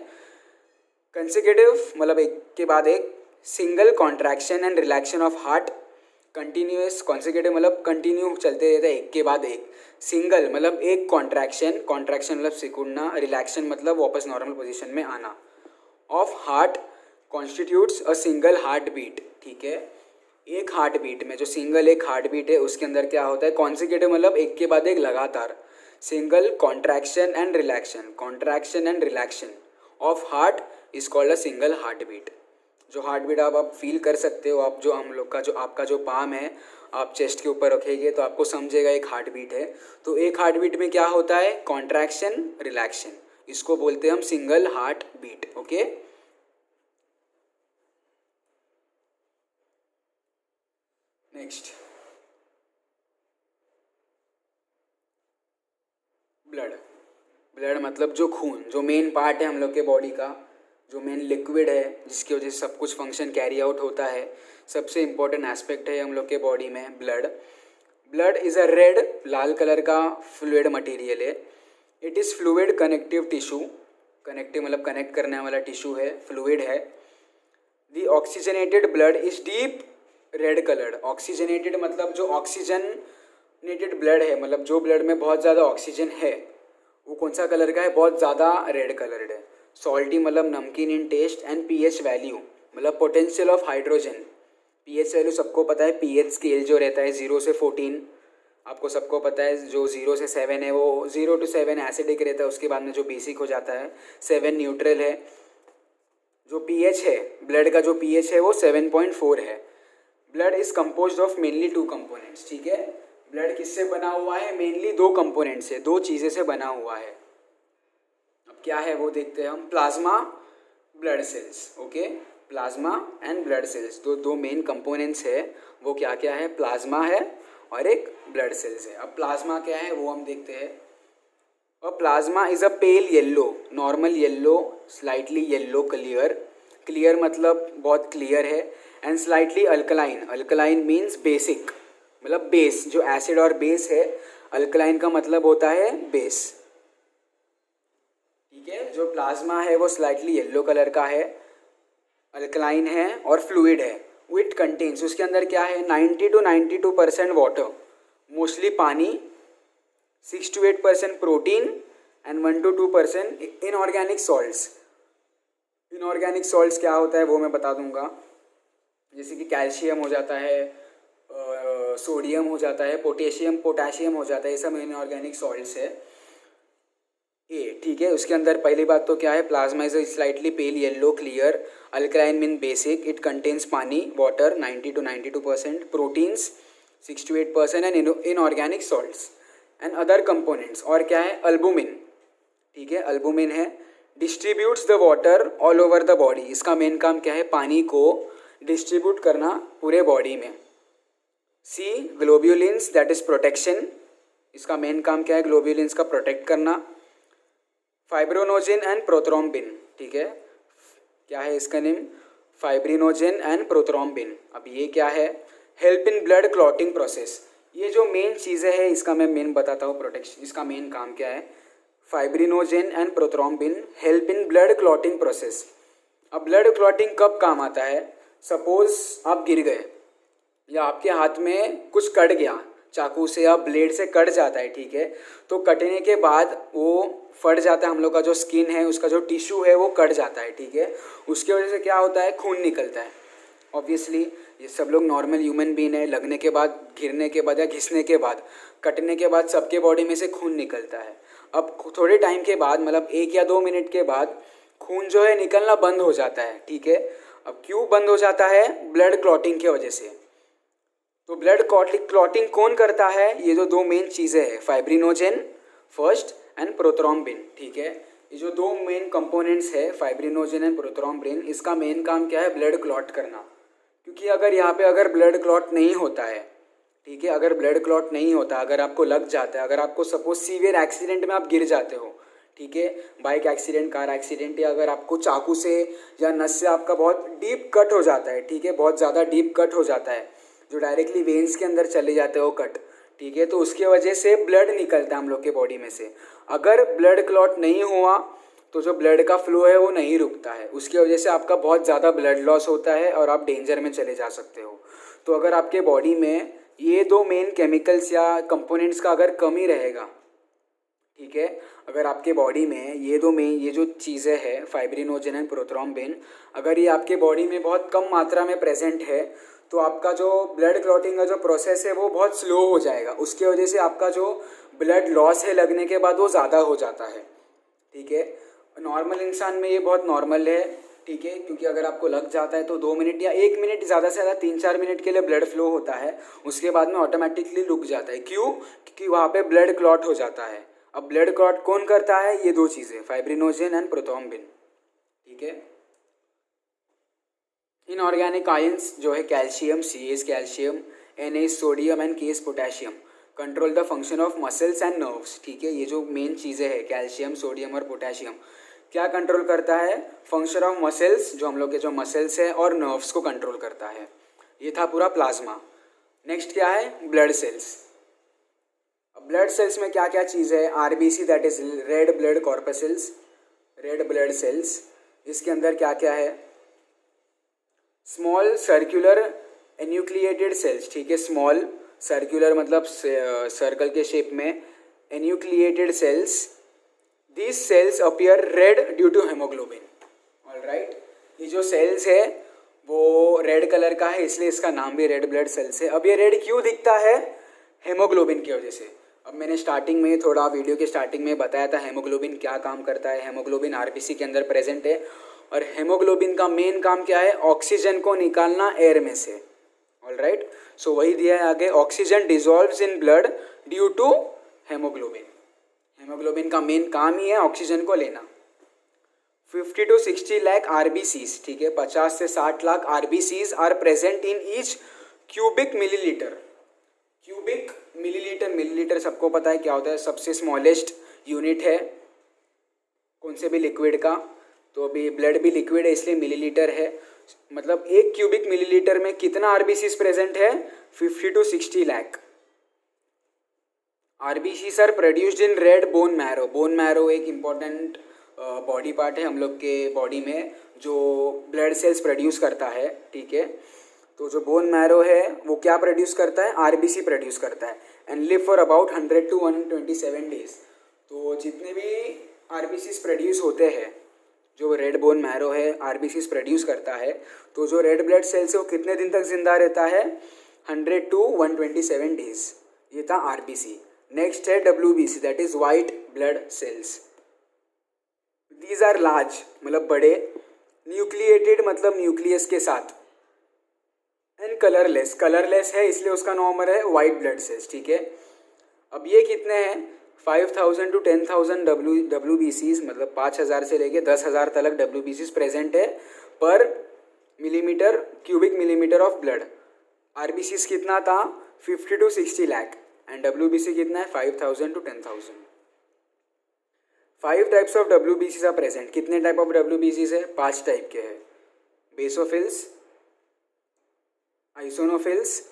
S1: कंसेक्यूटिव मतलब एक के बाद एक, single contraction and relaxation of heart, continuous. Consecutive मतलब कंटिन्यू चलते रहते हैं, एक के बाद एक. सिंगल मतलब एक कॉन्ट्रैक्शन मतलब सिकुड़ना, रिलैक्शन मतलब वापस नॉर्मल पोजीशन में आना, of heart constitutes a single heart beat. ठीक है, एक हार्ट बीट में जो सिंगल एक हार्ट बीट है उसके अंदर क्या होता है? कॉन्सेक्यूटिव मतलब एक के बाद एक लगातार. Single contraction and relaxation of heart is called a single heart beat. जो हार्ट बीट आप फील कर सकते हो, आप जो हम लोग का जो आपका जो पाम है आप चेस्ट के ऊपर रखेंगे तो आपको समझेगा एक हार्ट बीट है. तो एक हार्ट बीट में क्या होता है? Contraction, relaxation. इसको बोलते हैं हम single heart beat. Okay, next, blood मतलब जो खून, जो मेन पार्ट है हम लोग के बॉडी का, जो मेन लिक्विड है जिसकी वजह से सब कुछ फंक्शन कैरी आउट होता है, सबसे इम्पोर्टेंट एस्पेक्ट है हम लोग के बॉडी में blood is a red, Lal colour का फ्लूइड मटेरियल है. It is fluid connective tissue. Connective मतलब कनेक्ट करने वाला टिश्यू है, फ्लूइड है. The oxygenated blood is deep red coloured. Oxygenated मतलब जो ऑक्सीजनेटेड ब्लड है, मतलब जो ब्लड में बहुत ज़्यादा ऑक्सीजन है वो कौन सा कलर का है? बहुत ज़्यादा रेड कलर्ड है. सॉल्टी मतलब नमकीन इन टेस्ट, एंड पीएच वैल्यू मतलब potential of hydrogen. PH value सबको पता है, पीएच स्केल जो रहता है 0 से 14, आपको सबको पता है. जो 0 से 7 है वो 0 to 7 एसिडिक रहता है, उसके बाद में जो बेसिक हो जाता है 7 न्यूट्रल है. जो पीएच है ब्लड का, जो पीएच है वो 7.4 है. Blood is composed of mainly 2 components. ठीक है, ब्लड किससे बना हुआ है? मेनली 2 कंपोनेंट से, 2 चीज़ें से बना हुआ है. अब क्या है वो देखते हैं हम. Plasma, blood cells. Okay, plasma and blood cells दो मेन कंपोनेंट्स है. वो क्या क्या है? प्लाज्मा है और एक ब्लड सेल्स है. अब प्लाज्मा क्या है वो हम देखते हैं. और plasma is a pale yellow, normal yellow, slightly yellow, clear मतलब बहुत क्लियर है, and slightly alkaline. Alkaline means basic, मतलब बेस. जो एसिड और बेस है, अल्कलाइन का मतलब होता है बेस. ठीक है, जो प्लाज्मा है वो स्लाइटली येल्लो कलर का है, अल्कलाइन है और फ्लूइड है. इट कंटेन्स, उसके अंदर क्या है? 90 to 92% वाटर, मोस्टली पानी, 6 to 8% protein, and 1 to 2% inorganic salts. Inorganic salts क्या होता है वो मैं बता दूंगा. जैसे कि कैल्शियम हो जाता है, सोडियम हो जाता है, पोटेशियम हो जाता है, ये सब इनऑर्गेनिक सॉल्ट्स है. ठीक है, उसके अंदर पहली बात तो क्या है? Plasma is slightly pale yellow clear, alkaline mean basic, it contains paani, water 90 to 92%, proteins 6 to 8%, and inorganic salts and other components. और क्या है? अल्बुमिन. ठीक है, अल्बुमिन है. Distributes the water all over the body. इसका मेन काम क्या है? पानी को डिस्ट्रीब्यूट करना पूरे बॉडी में. सी ग्लोब्यूलिन्स, दैट इज प्रोटेक्शन. इसका मेन काम क्या है? ग्लोब्यूलिन्स का प्रोटेक्ट करना. Fibrinogen and prothrombin. ठीक है, क्या है इसका नेम? Fibrinogen and prothrombin. अब ये क्या है? Help in blood clotting process. ये जो मेन चीज़ें हैं इसका मैं मेन बताता हूँ. प्रोटेक्शन, इसका मेन काम क्या है? Fibrinogen and prothrombin help in blood clotting process. अब ब्लड क्लॉटिंग कब काम आता है? सपोज आप गिर गए या आपके हाथ में कुछ कट गया, चाकू से या ब्लेड से कट जाता है. ठीक है, तो कटने के बाद वो फट जाता है, हम लोग का जो स्किन है उसका जो टिश्यू है वो कट जाता है. ठीक है, उसकी वजह से क्या होता है? खून निकलता है. ऑब्वियसली ये सब लोग नॉर्मल ह्यूमन बीन है, लगने के बाद, गिरने के बाद या घिसने के बाद, कटने के बाद सबके बॉडी में से खून निकलता है. अब थोड़े टाइम के बाद, मतलब 1 या 2 मिनट के बाद खून जो है निकलना बंद हो जाता है. ठीक है, अब क्यों बंद हो जाता है? ब्लड क्लॉटिंग की वजह से. तो ब्लड क्लॉटिंग कौन करता है? ये जो दो मेन चीज़ें हैं, फाइब्रिनोजेन फर्स्ट एंड प्रोथ्रोम्बिन, ठीक है। ये जो दो मेन कंपोनेंट्स है फाइब्रिनोजेन एंड प्रोथ्रोम्बिन, इसका मेन काम क्या है? ब्लड क्लॉट करना। क्योंकि अगर यहाँ पे अगर ब्लड क्लॉट नहीं होता है, ठीक है, अगर ब्लड क्लॉट नहीं होता, अगर आपको लग जाता है, अगर आपको सपोज सीवियर एक्सीडेंट में आप गिर जाते हो, ठीक है, बाइक एक्सीडेंट, कार एक्सीडेंट, या अगर आपको चाकू से या नस से आपका बहुत डीप कट हो जाता है, ठीक है, बहुत ज़्यादा डीप कट हो जाता है जो डायरेक्टली वेन्स के अंदर चले जाते हो कट, ठीक है, तो उसकी वजह से ब्लड निकलता है हम लोग के बॉडी में से। अगर ब्लड क्लॉट नहीं हुआ तो जो ब्लड का फ्लो है वो नहीं रुकता है, उसकी वजह से आपका बहुत ज़्यादा ब्लड लॉस होता है और आप डेंजर में चले जा सकते हो। तो अगर आपके बॉडी में ये दो मेन केमिकल्स या कंपोनेंट्स का अगर कमी रहेगा, ठीक है, अगर आपके बॉडी में ये जो चीज़ें हैं फाइब्रिनोजेन एंड प्रोथ्रोम्बिन, अगर ये आपके बॉडी में बहुत कम मात्रा में प्रेजेंट है तो आपका जो ब्लड क्लॉटिंग का जो प्रोसेस है वो बहुत स्लो हो जाएगा। उसकी वजह से आपका जो ब्लड लॉस है लगने के बाद वो ज़्यादा हो जाता है, ठीक है। नॉर्मल इंसान में ये बहुत नॉर्मल है, ठीक है, क्योंकि अगर आपको लग जाता है तो 2 मिनट या 1 मिनट, ज़्यादा से ज़्यादा 3-4 मिनट के लिए ब्लड फ्लो होता है, उसके बाद में ऑटोमेटिकली रुक जाता है। क्यों? क्योंकि वहाँ पे ब्लड क्लॉट हो जाता है। अब ब्लड क्लॉट कौन करता है? ये दो चीज़ें, फाइब्रिनोजेन एंड प्रोथ्रोम्बिन, ठीक है। इनऑर्गेनिक आयंस जो है calcium, Ca calcium, Na sodium and K potassium, control the function of muscles and nerves, ठीक है। ये जो मेन चीज़ें हैं कैल्शियम, सोडियम और पोटेशियम, क्या कंट्रोल करता है? फंक्शन ऑफ मसल्स, जो हम लोग के जो मसल्स है, और नर्व्स को कंट्रोल करता है। ये था पूरा प्लाज्मा। नेक्स्ट क्या है? Blood cells. अब ब्लड सेल्स में क्या क्या चीज़ है? RBC, that is red blood corpuscles, red blood cells. इसके अंदर क्या क्या है? स्मॉल सर्कुलर एन्यूक्लिएटेड सेल्स, ठीक है, स्मॉल सर्कुलर मतलब सर्कल के शेप में, enucleated cells, these cells appear red due to haemoglobin, all right. ये जो सेल्स है वो रेड कलर का है, इसलिए इसका नाम भी रेड ब्लड सेल्स है। अब ये रेड क्यों दिखता है? हेमोग्लोबिन की वजह से। अब मैंने स्टार्टिंग में थोड़ा वीडियो के स्टार्टिंग में बताया था हेमोग्लोबिन क्या काम करता है। हेमोग्लोबिन RBC के अंदर प्रेजेंट है और हेमोग्लोबिन का मेन काम क्या है? ऑक्सीजन को निकालना एयर में से, ऑल राइट। सो वही दिया है आगे, oxygen dissolves in blood due to haemoglobin. Haemoglobin का मेन काम ही है ऑक्सीजन को लेना। 50 to 60 लाख RBCs, ठीक है, 50 से 60 lakh RBCs are present in each cubic millilitre. Cubic millilitre, millilitre सबको पता है क्या होता है, सबसे स्मॉलेस्ट यूनिट है कौन से भी लिक्विड का। तो अभी ब्लड भी लिक्विड है इसलिए मिलीलीटर है, मतलब 1 क्यूबिक मिलीलीटर में कितना RBCs प्रेजेंट है? 50 to 60 lakh. RBCs are produced in red bone marrow. Bone marrow एक इम्पॉर्टेंट बॉडी पार्ट है हम लोग के बॉडी में जो ब्लड सेल्स प्रोड्यूस करता है, ठीक है। तो जो बोन मैरो है वो क्या प्रोड्यूस करता है? RBC प्रोड्यूस करता है and live for about 100 to 127 days. तो जितने भी RBCs प्रोड्यूस होते हैं, जो रेड बोन मैरो है RBCs प्रोड्यूस करता है, तो जो रेड ब्लड सेल्स है वो कितने दिन तक जिंदा रहता है? 100 to 127 डेज। ये था RBC। नेक्स्ट है WBC, that is white blood cells. These are large, मतलब बड़े, न्यूक्लिएटेड मतलब न्यूक्लियस के साथ, एंड कलरलेस, कलरलेस है इसलिए उसका नाम है वाइट ब्लड सेल्स, ठीक है। अब ये कितने हैं? 5000 to 10,000 WBCs, मतलब 5000 से लेके 10,000 तक WBCs प्रेजेंट है पर millimetre, cubic millimetre of blood. RBCs कितना था? 50 to 60 लाख एंड WBC कितना है? 5000 to 10,000। 5 types of WBCs are present. कितने टाइप ऑफ WBCs है? 5 टाइप के हैं, basophils, eosinophils,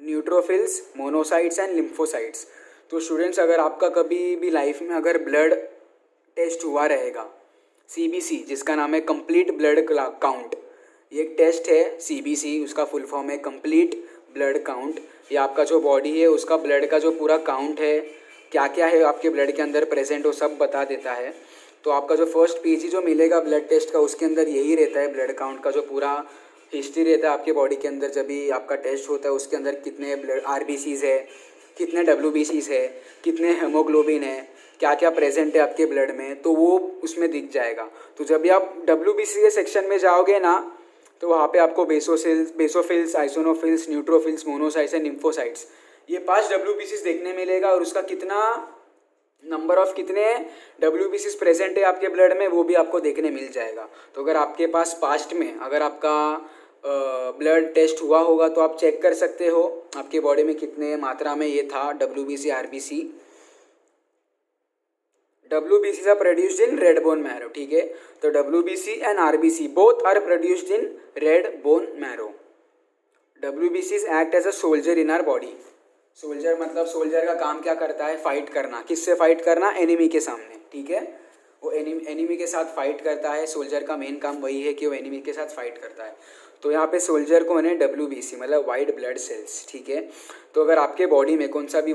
S1: neutrophils, monocytes and lymphocytes. तो स्टूडेंट्स, अगर आपका कभी भी लाइफ में अगर ब्लड टेस्ट हुआ रहेगा, CBC जिसका नाम है कंप्लीट ब्लड काउंट, ये एक टेस्ट है CBC, उसका फुल फॉर्म है कंप्लीट ब्लड काउंट। ये आपका जो बॉडी है उसका ब्लड का जो पूरा काउंट है, क्या क्या है आपके ब्लड के अंदर प्रेजेंट, वो सब बता देता है। तो आपका जो फर्स्ट पेज जो मिलेगा ब्लड टेस्ट का, उसके अंदर यही रहता है, ब्लड काउंट का जो पूरा हिस्ट्री रहता है आपके बॉडी के अंदर। जब भी आपका टेस्ट होता है उसके अंदर कितने ब्लड RBCs है, कितने WBCs है, कितने हेमोग्लोबिन है, क्या क्या प्रेजेंट है आपके ब्लड में, तो वो उसमें दिख जाएगा। तो जब भी आप WBC के सेक्शन में जाओगे ना, तो वहाँ पे आपको basophils, eosinophils, neutrophils, monocytes and lymphocytes, ये 5 WBCs देखने मिलेगा। और उसका कितना नंबर ऑफ कितने WBCs प्रेजेंट है आपके ब्लड में वो भी आपको देखने मिल जाएगा। तो अगर आपके पास पास्ट में अगर आपका ब्लड टेस्ट हुआ होगा तो आप चेक कर सकते हो आपके बॉडी में कितने मात्रा में ये था WBC, RBC। WBCs are produced in red bone marrow, ठीक है। तो WBC and RBC both are produced in red bone marrow. WBCs act as a soldier in our body. Soldier मतलब सोल्जर का काम क्या करता है? फाइट करना। किससे फाइट करना? एनिमी के सामने, ठीक है। वो एनिमी के साथ फाइट करता है। सोल्जर का मेन काम वही है कि वो एनिमी के साथ फाइट करता है। तो यहाँ पे सोल्जर कौन है? WBC मतलब वाइट ब्लड सेल्स, ठीक है। तो अगर आपके बॉडी में कौन सा भी